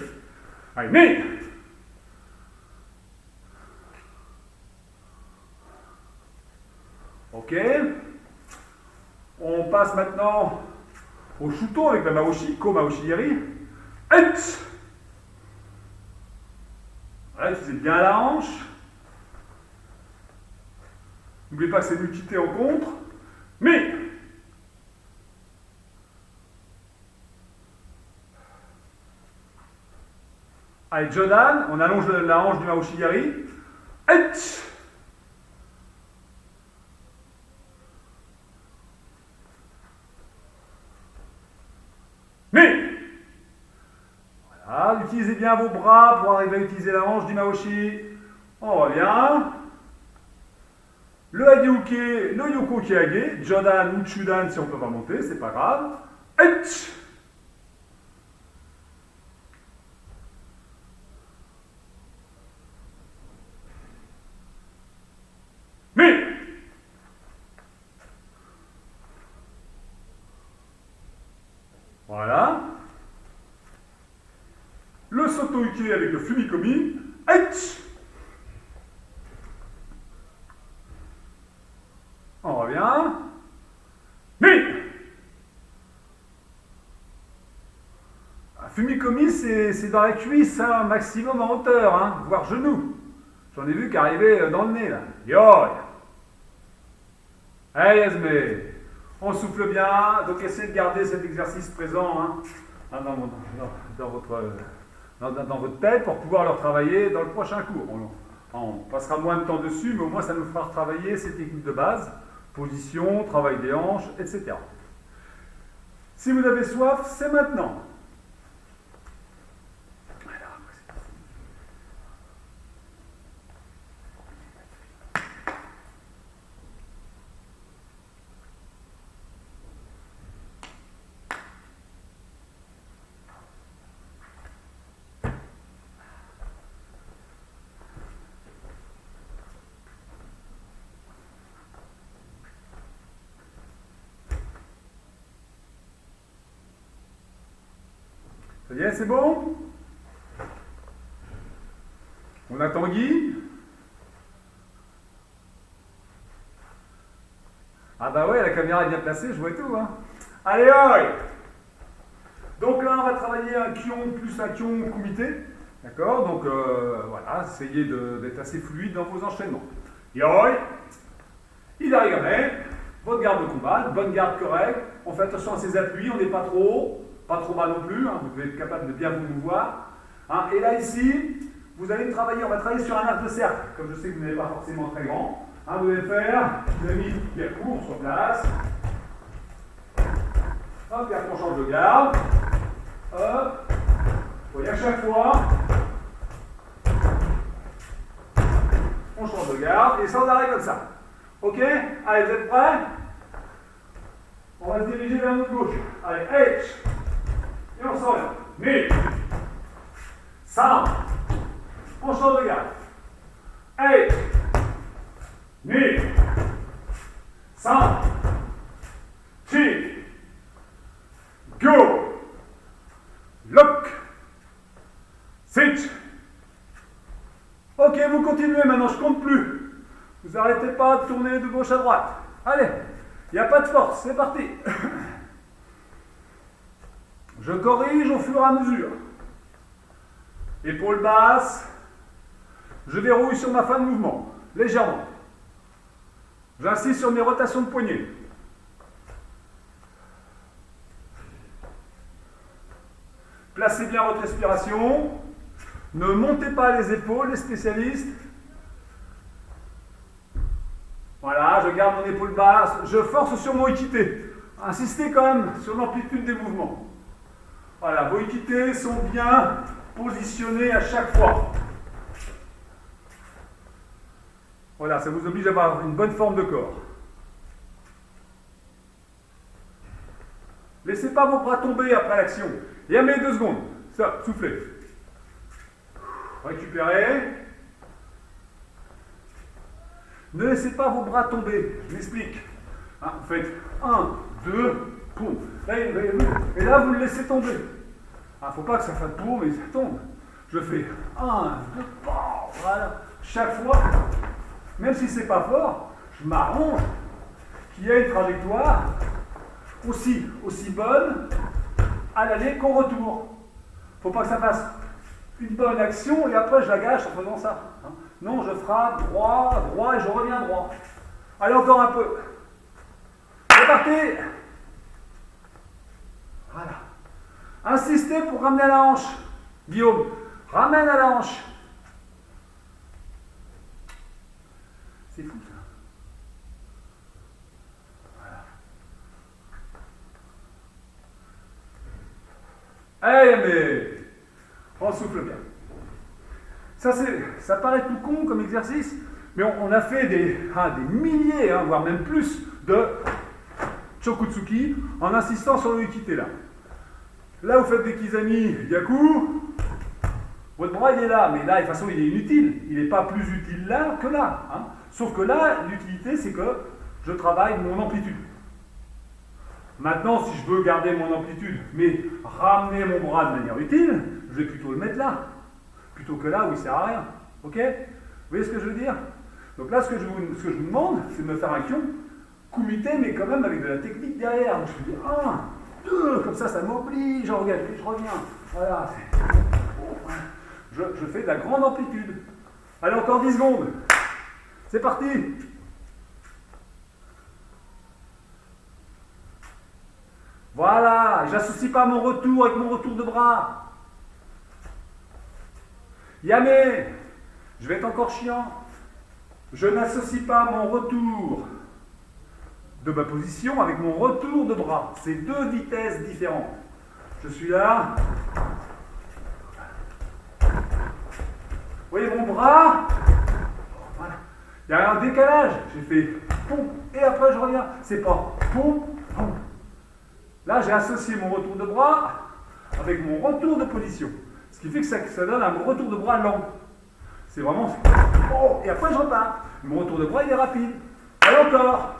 Allez, mais. Ok. On passe maintenant au shuto avec la Maoshi, Ko Maoshigiri. H. Voilà, utilisez bien la hanche. N'oubliez pas que c'est l'utilité en contre. Mais. Allez, Jodan, on allonge la hanche du Maoshigiri. H. Mais. Voilà, utilisez bien vos bras pour arriver à utiliser la hanche du Maoshi. On revient. Le Hanyuke, le Yoko Kiage, Jodan ou Chudan si on ne peut pas monter, c'est pas grave. H. Mais. Voilà. Le Soto-uke avec le Fumikomi. H. Fumikomi, c'est dans la cuisse, hein, maximum en hauteur, hein, voire genou. J'en ai vu qu'arriver dans le nez, là. Yo! Allez, Esme, on souffle bien, donc essayez de garder cet exercice présent hein, dans votre tête pour pouvoir le travailler dans le prochain cours. On passera moins de temps dessus, mais au moins ça nous fera travailler ces techniques de base, position, travail des hanches, etc. Si vous avez soif, c'est maintenant. Ça y est, c'est bon? On attend Guy? Ah bah ouais, la caméra est bien placée, je vois tout. Hein. Allez, hoi! Donc là, on va travailler un kion plus un kion kumité. D'accord? Donc voilà, essayez d'être assez fluide dans vos enchaînements. Yoi! Idarigame, votre garde de combat, bonne garde correcte. On fait attention à ses appuis, on n'est pas trop haut. Pas trop bas non plus, hein, vous devez être capable de bien vous mouvoir. Hein. Et là, ici, vous allez travailler, on va travailler sur un arc de cercle. Comme je sais que vous n'êtes pas forcément très grand. Hein, vous allez faire, vous avez mis bien court sur place. Hop, et après on change de garde. Hop. Vous voyez, à chaque fois, on change de garde, et sans arrêt comme ça. Ok? Allez, vous êtes prêts? On va se diriger vers notre gauche. Allez, H. Et on s'en va. Mi. Sound. On change de garde. H. Mi. Sound. Chi. Go. Lock. Sit. Ok, vous continuez maintenant, je compte plus. Vous n'arrêtez pas de tourner de gauche à droite. Allez, il n'y a pas de force, c'est parti. Je corrige au fur et à mesure. Épaule basse. Je verrouille sur ma fin de mouvement, légèrement. J'insiste sur mes rotations de poignet. Placez bien votre respiration. Ne montez pas les épaules, les spécialistes. Voilà, je garde mon épaule basse. Je force sur mon équité. Insistez quand même sur l'amplitude des mouvements. Voilà, vos équités sont bien positionnés à chaque fois. Voilà, ça vous oblige à avoir une bonne forme de corps. Laissez pas vos bras tomber après l'action. Et amenez 2 secondes. Ça, soufflez. Récupérez. Ne laissez pas vos bras tomber. Je m'explique. Hein, vous faites 1, 2, poum. Et là, vous le laissez tomber. Il ne faut pas que ça fasse poum et ça tombe. Je fais 1, 2, voilà. Chaque fois, même si ce n'est pas fort, je m'arrange qu'il y ait une trajectoire aussi bonne à l'aller qu'au retour. Il ne faut pas que ça fasse une bonne action et après je la gâche en faisant ça. Non, je frappe droit, droit et je reviens droit. Allez, encore un peu. C'est parti. Voilà. Insistez pour ramener à la hanche. Guillaume, ramène à la hanche. C'est fou ça. Voilà. Allez, mais on souffle bien. Ça paraît tout con comme exercice, mais on a fait des milliers, voire même plus, de Chokutsuki en insistant sur le Ikite là. Là, vous faites des Kizami Yaku. Votre bras, il est là, mais là, de toute façon, il est inutile. Il n'est pas plus utile là que là. Sauf que là, l'utilité, c'est que je travaille mon amplitude. Maintenant, si je veux garder mon amplitude, mais ramener mon bras de manière utile, je vais plutôt le mettre là. Plutôt que là où il ne sert à rien. Ok? Vous voyez ce que je veux dire? Donc là, ce que je vous demande, c'est de me faire un kion kumité, mais quand même avec de la technique derrière. Donc je fais 1, 2, comme ça m'oblige à engager, je reviens. Voilà. Je fais de la grande amplitude. Allez, encore 10 secondes. C'est parti. Voilà, j'associe pas mon retour avec mon retour de bras. Yamé, je vais être encore chiant. Je n'associe pas mon retour de ma position avec mon retour de bras. C'est deux vitesses différentes. Je suis là. Vous voyez mon bras? Voilà. Il y a un décalage. J'ai fait pompe et après je reviens. C'est pas pompe, pompe. Là, j'ai associé mon retour de bras avec mon retour de position. Ce qui fait que ça donne un retour de bras lent. C'est vraiment... Oh, et après, je repars. Mon retour de bras, il est rapide. Allez, encore.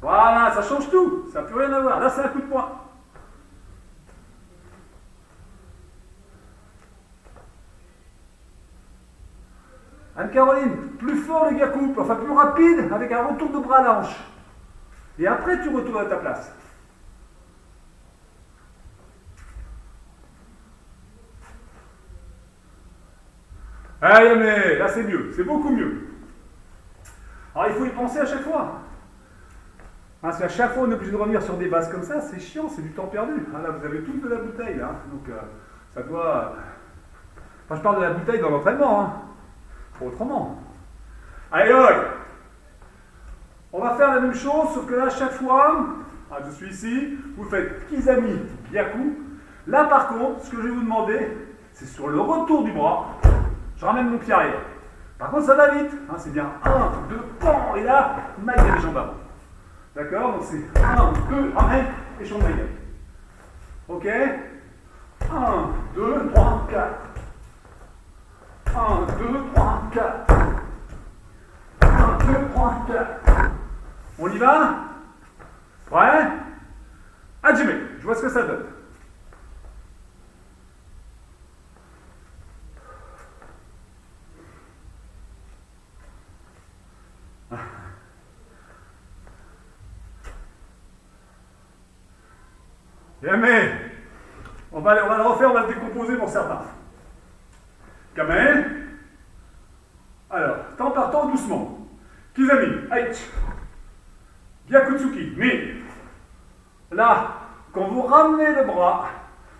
Voilà, ça change tout. Ça n'a plus rien à voir. Là, c'est un coup de poing. Anne-Caroline, plus fort le Gyaku, enfin plus rapide, avec un retour de bras à la hanche. Et après, tu retournes à ta place. Allez, mais là, c'est mieux. C'est beaucoup mieux. Alors, il faut y penser à chaque fois. Hein, si à chaque fois, on est obligé de revenir sur des bases comme ça, c'est chiant, c'est du temps perdu. Hein, là, vous avez tout de la bouteille. Là. Donc, ça doit... Enfin, je parle de la bouteille dans l'entraînement. Hein. Pas autrement. Allez, hop. On va faire la même chose, sauf que là, à chaque fois, je suis ici, vous faites Kizami, Gyaku. Là, par contre, ce que je vais vous demander, c'est sur le retour du bras, je ramène mon pied arrière. Par contre, ça va vite. Hein, c'est bien 1, 2, pan, et là, maille les jambes avant. D'accord? Donc c'est 1, 2, ramène, et jambe maille. Ok? 1, 2, 3, 4. 1, 2, 3, 4. 1, 2, 3, 4. On y va? Prêt? Hajime, je vois ce que ça donne. Mais on va le refaire, on va le décomposer pour certains. Kame. Alors, temps par temps, doucement. Kizami, Aichi. Gyakutsuki, mais là, quand vous ramenez le bras,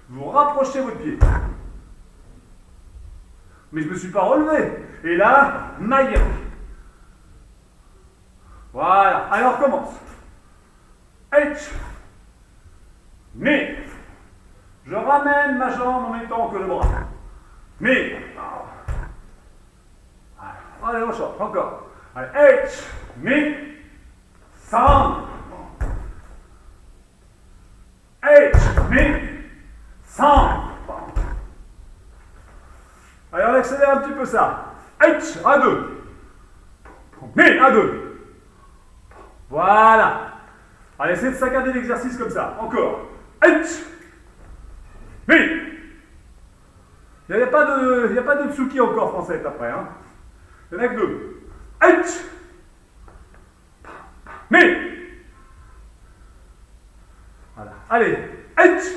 vous rapprochez votre pied. Mais je ne me suis pas relevé. Et là, Maïri. Voilà, alors commence. H. Mais, je ramène ma jambe en même temps que le bras. Mais, allez, on change, encore. Allez, H. Mais, 100. H. Mais, 100. Allez, on accélère un petit peu ça. H. À 2. Mais, à 2. Voilà. Allez, essayez de saccader l'exercice comme ça. Encore. H. Mais. Il n'y a pas de Tsuki encore français après. Hein. Il n'y en a que 2. H. Mais. Voilà. Allez. H.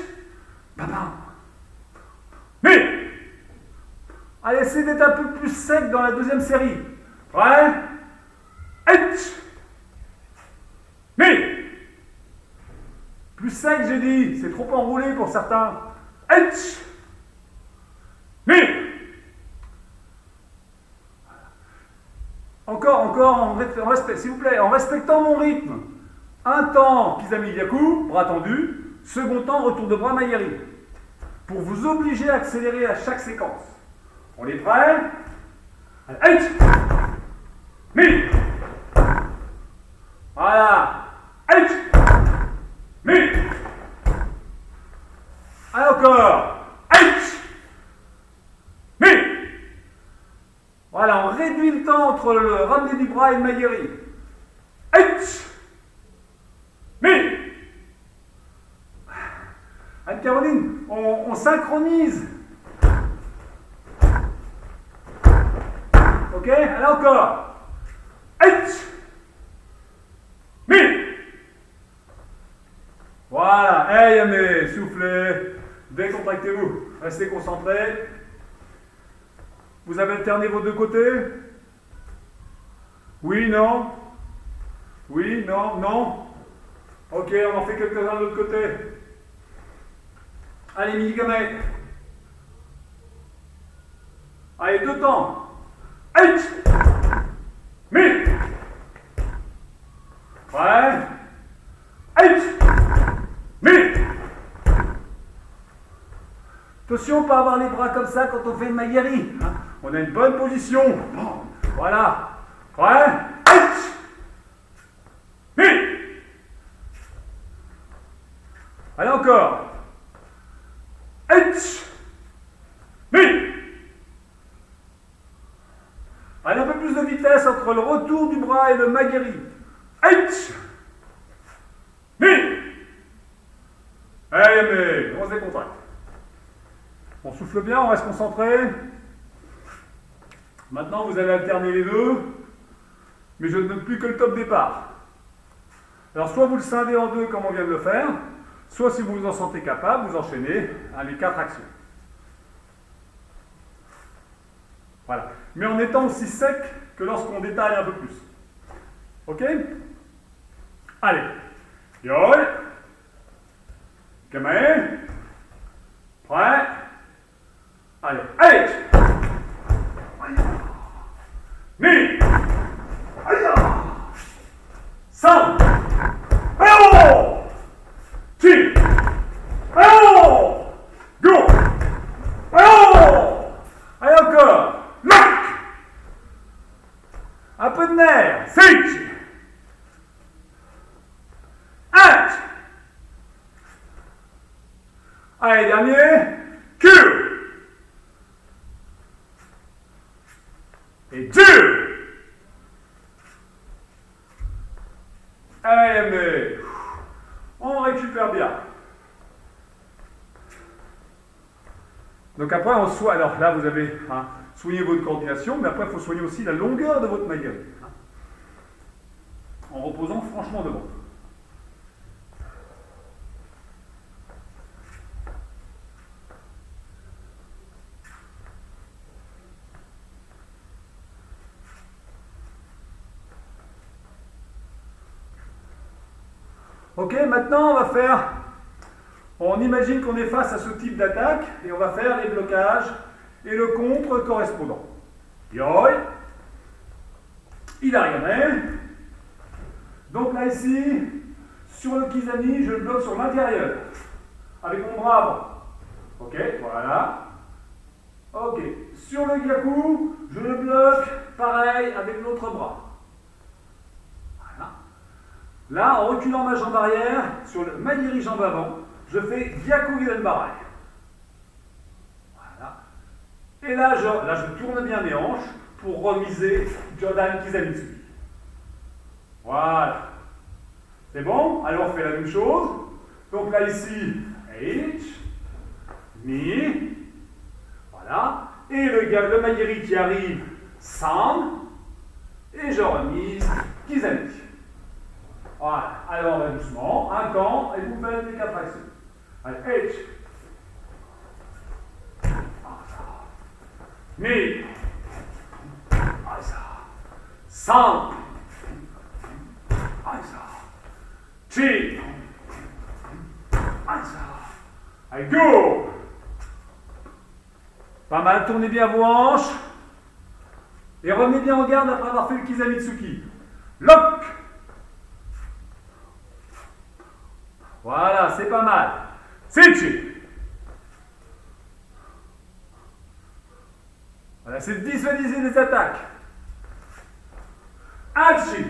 Mais. Allez, essayez d'être un peu plus sec dans la deuxième série. Prêt? H. Mais. Plus sec, j'ai dit. C'est trop enroulé pour certains. H. Mais. Encore, s'il vous plaît, en respectant mon rythme. Un temps, Kizami Gyaku, bras tendu. Second temps, retour de bras Maïri. Pour vous obliger à accélérer à chaque séquence. On est prêt? Allez, H. Mais. Voilà. H. Mais. Allez, encore. H. Mais. Voilà, on réduit le temps entre le ramener du bras et le Maïri. H. Mais. Anne-Caroline, on synchronise. Ok? Allez, encore. H. Mais. Voilà. Hey, mais soufflez. Décontractez-vous. Restez concentrés. Vous avez alterné vos deux côtés? Oui, non? Oui, non, non? Ok, on en fait quelques-uns de l'autre côté. Allez, mini-gamay. Allez, deux temps. H. Mi. Ouais. H. Mi. Attention, pas avoir les bras comme ça quand on fait une maillerie. Hein, on a une bonne position. Voilà. Ouais. H. Mi. Allez, encore. H. Mi. Allez, un peu plus de vitesse entre le retour du bras et le maguiri. H. Mi. Allez, mais on se décontracte. On souffle bien, on reste concentré. Maintenant, vous allez alterner les deux, mais je ne donne plus que le top départ. Alors, soit vous le scindez en deux comme on vient de le faire, soit si vous vous en sentez capable, vous enchaînez les 4 actions. Voilà. Mais en étant aussi sec que lorsqu'on détaille un peu plus. Ok? Allez. Yoi. Gamay. Prêt. Allez. Allez. Mi. Sam. Oh. Chi. Oh. Go. Oh. Allez encore. Lock. Un peu de nerf. Six. H. Allez, dernier. Q. Et 2. Allez, mais on récupère bien. Donc après, on soigne. Alors là, vous avez soigné votre coordination, mais après, il faut soigner aussi la longueur de votre maillot. En reposant franchement devant. Ok, maintenant on imagine qu'on est face à ce type d'attaque et on va faire les blocages et le contre correspondant. Yoi, il a rien. Donc là ici, sur le Kizami, je le bloque sur l'intérieur avec mon bras avant. Ok, voilà. Ok, sur le Gyaku, je le bloque pareil avec l'autre bras. Là, en reculant ma jambe arrière, sur le Maguiri jambe avant, je fais Gyaku Gidenbarai. Voilà. Et là, je tourne bien mes hanches pour remiser Jordan Kizamitsuki. Voilà. C'est bon? Alors on fait la même chose. Donc là, ici, H, Mi. Voilà. Et le Maguiri qui arrive, Sam. Et je remise Kizami. Voilà, alors on va doucement, un camp, et vous faites les 4 actions. Allez, H. Mi. Sam. Chi. Allez, go. Pas mal, tournez bien vos hanches. Et revenez bien en garde après avoir fait le Kizamitsuki. Lock. Voilà, c'est pas mal. Sichi. Voilà, c'est de visualiser les attaques. Achi.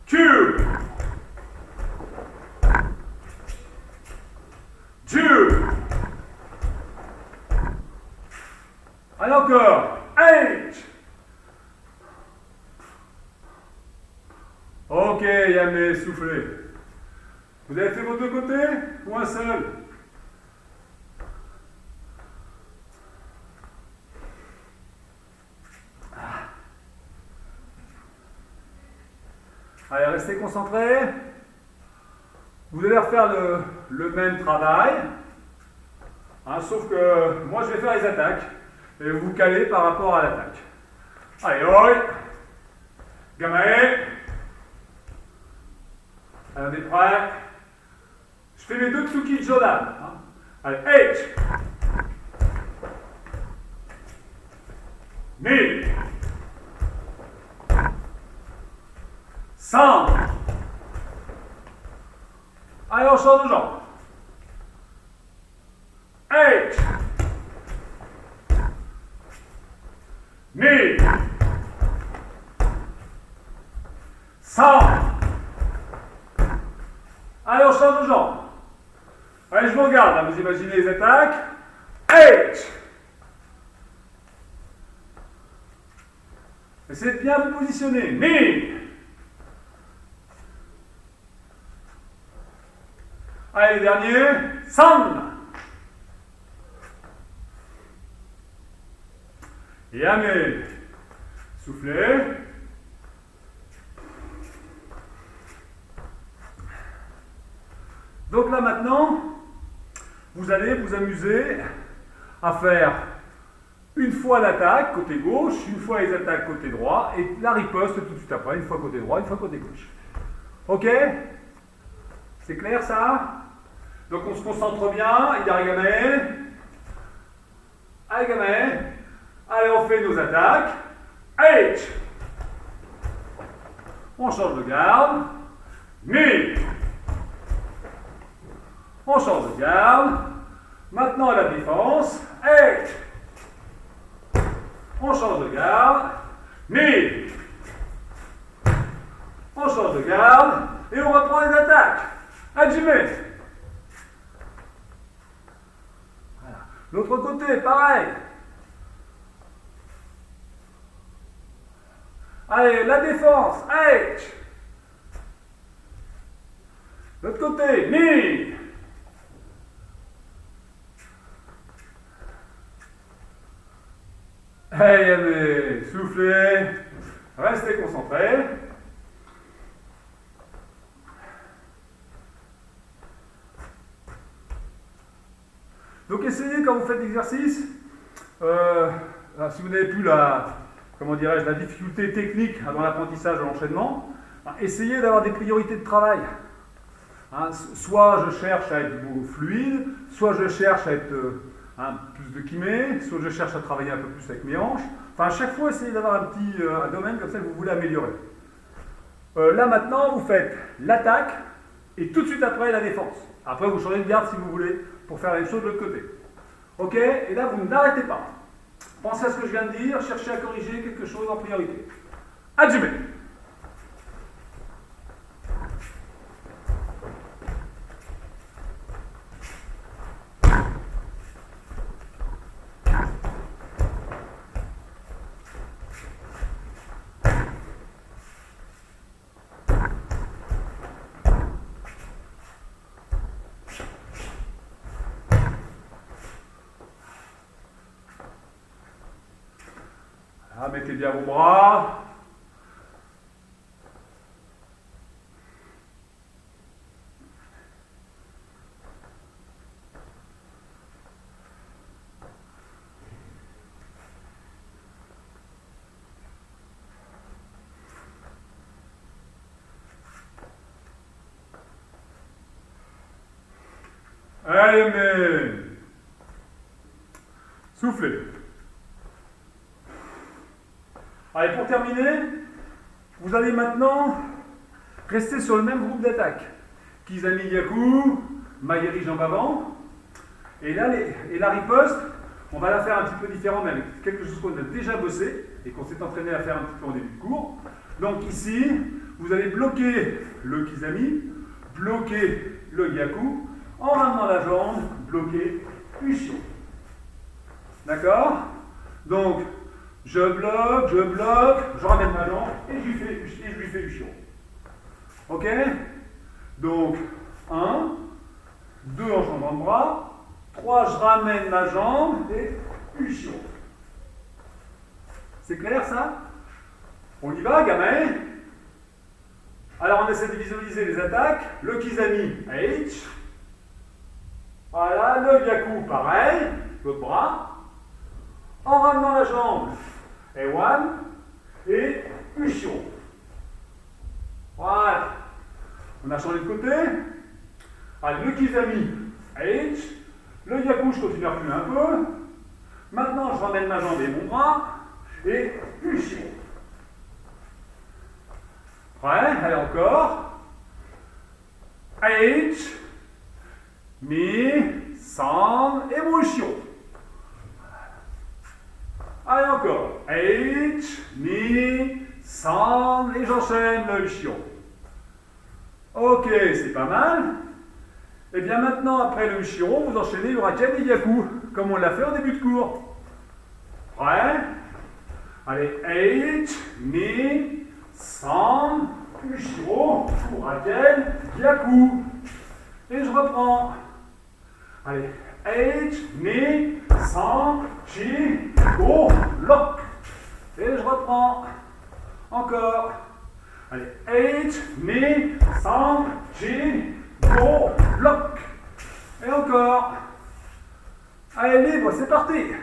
Q. Ju. Allez encore. H. Ok, Yamé, soufflez. Vous avez fait vos deux côtés ou un seul? Allez, restez concentrés. Vous allez refaire le même travail. Hein, sauf que moi, je vais faire les attaques. Et vous calez par rapport à l'attaque. Allez, oi. Gamae. Allez, on est prêts. Je fais mes 2 Tsuki Jodan. Hein. Allez, H. Ni. San. Allez, on change de jambe. H. Ni. San. Allez, on change de jambe. Allez, je vous regarde, là, vous imaginez les attaques. H. Essayez de bien vous positionner. Ni. Allez, dernier. San. Yame. Soufflez. Donc là maintenant, vous allez vous amuser à faire une fois l'attaque côté gauche, une fois les attaques côté droit, et la riposte tout de suite après, une fois côté droit, une fois côté gauche. Ok? C'est clair ça? Donc on se concentre bien, Idarigame. Arigame. Allez, on fait nos attaques. H. On change de garde. Mi. On change de garde. Maintenant la défense. H. On change de garde. Mi. On change de garde. Et on reprend les attaques. Hajime. Voilà. L'autre côté, pareil. Allez, la défense. H. L'autre côté. Mi. Allez, soufflez. Restez concentrés. Donc essayez quand vous faites l'exercice, si vous n'avez plus la difficulté technique dans l'apprentissage de l'enchaînement, essayez d'avoir des priorités de travail. Hein, soit je cherche à être fluide, soit je cherche à être plus de kimé, soit je cherche à travailler un peu plus avec mes hanches. Enfin, à chaque fois, essayez d'avoir un domaine comme ça que vous voulez améliorer. Là maintenant, vous faites l'attaque et tout de suite après la défense. Après, vous changez de garde si vous voulez pour faire la même chose de l'autre côté. Ok? Et là, vous n'arrêtez pas. Pensez à ce que je viens de dire, cherchez à corriger quelque chose en priorité. Hajime. Mettez bien vos bras. Allez, mais soufflez. Allez, pour terminer, vous allez maintenant rester sur le même groupe d'attaque. Kizami Yaku, Mayeri jambe avant. Et là, la riposte, on va la faire un petit peu différent, mais avec quelque chose qu'on a déjà bossé et qu'on s'est entraîné à faire un petit peu en début de cours. Donc ici, vous allez bloquer le Kizami, bloquer le Yaku, en ramenant la jambe, bloquer Ushio. D'accord? Donc, je bloque, je ramène ma jambe et je lui fais Ushio. Ok? Donc, 1, 2 en changeant de bras, 3, je ramène ma jambe et Ushio. C'est clair ça? On y va, gamin? Alors on essaie de visualiser les attaques. Le Kizami, H. Voilà, le Gyaku, pareil, l'autre bras. En ramenant la jambe, A1 et Ushiro. Voilà. On a changé de côté. Allez, le Kizami, H. Le Gyaku, je continue à reculer un peu. Maintenant, je ramène ma jambe et mon bras. Et Ushiro. Prêt? Allez, encore. H. Mi, San et mon Ushiro. Allez, encore. H, Mi, San et j'enchaîne le Ushiro. Ok, c'est pas mal. Et bien maintenant, après le Ushiro, vous enchaînez Uraken et Gyaku, comme on l'a fait au début de cours. Prêt? Allez, H, Mi, San, Ushiro, Uraken, Gyaku. Et je reprends. Allez, H, Mi, San, Chi, Go, Lock. Et je reprends. Encore. Allez, H, Mi, San, Chi, Go, Lock. Et encore. Allez, libre, c'est parti.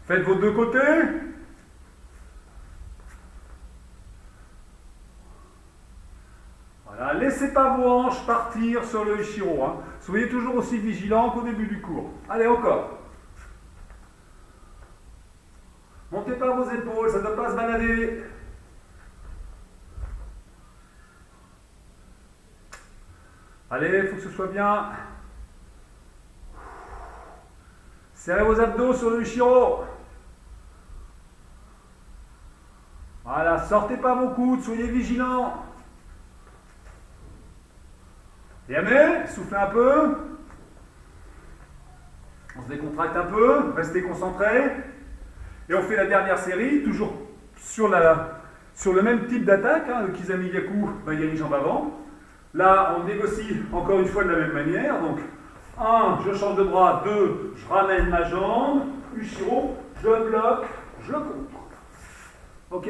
Faites vos deux côtés. Voilà, laissez pas vos hanches partir sur le Ushiro. Hein. Soyez toujours aussi vigilant qu'au début du cours. Allez, encore. Montez pas vos épaules, ça ne doit pas se balader. Allez, il faut que ce soit bien. Serrez vos abdos sur le Ushiro. Voilà, sortez pas vos coudes, soyez vigilants. Yamé, soufflez un peu. On se décontracte un peu, restez concentrés. Et on fait la dernière série, toujours sur le même type d'attaque. Hein, le Kizami Gyaku, Magari jambe avant. Là, on négocie encore une fois de la même manière. Donc, 1, je change de bras. 2, je ramène ma jambe. Ushiro, je bloque, je contre. Ok?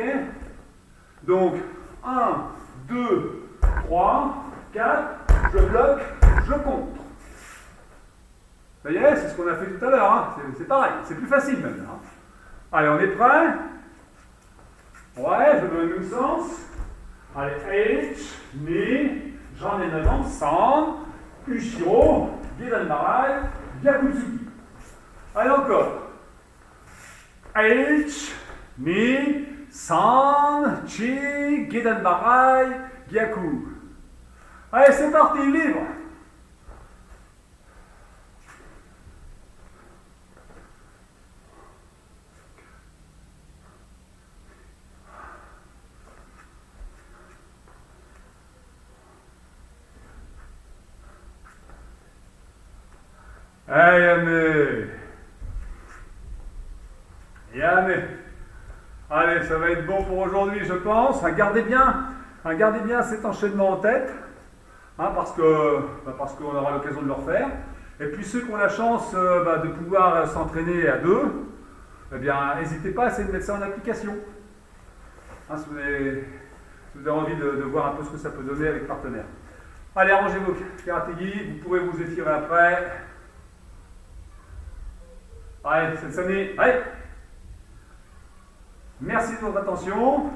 Donc, 1, 2, 3, 4, je bloque, je contre. Ça y est, c'est ce qu'on a fait tout à l'heure. Hein? C'est pareil, c'est plus facile maintenant. Hein? Allez, on est prêt? Ouais, je donne le même sens. Allez, H, Mi, j'en ai 9 ans, San, Ushiro, Gedanmarai, Gyakutsuki. Allez, encore. H, Mi, San, Chi, Gedanmarai, Gyaku. Allez, c'est parti, libre. Allez, Yamé. Allez, ça va être bon pour aujourd'hui, je pense. Gardez bien cet enchaînement en tête, hein, parce qu'on aura l'occasion de le refaire. Et puis ceux qui ont la chance de pouvoir s'entraîner à deux, eh bien, n'hésitez pas à essayer de mettre ça en application. Hein, si vous avez envie de voir un peu ce que ça peut donner avec partenaire. Allez, arrangez vos karatégi, vous pourrez vous étirer après. Allez, cette année, allez. Merci de votre attention.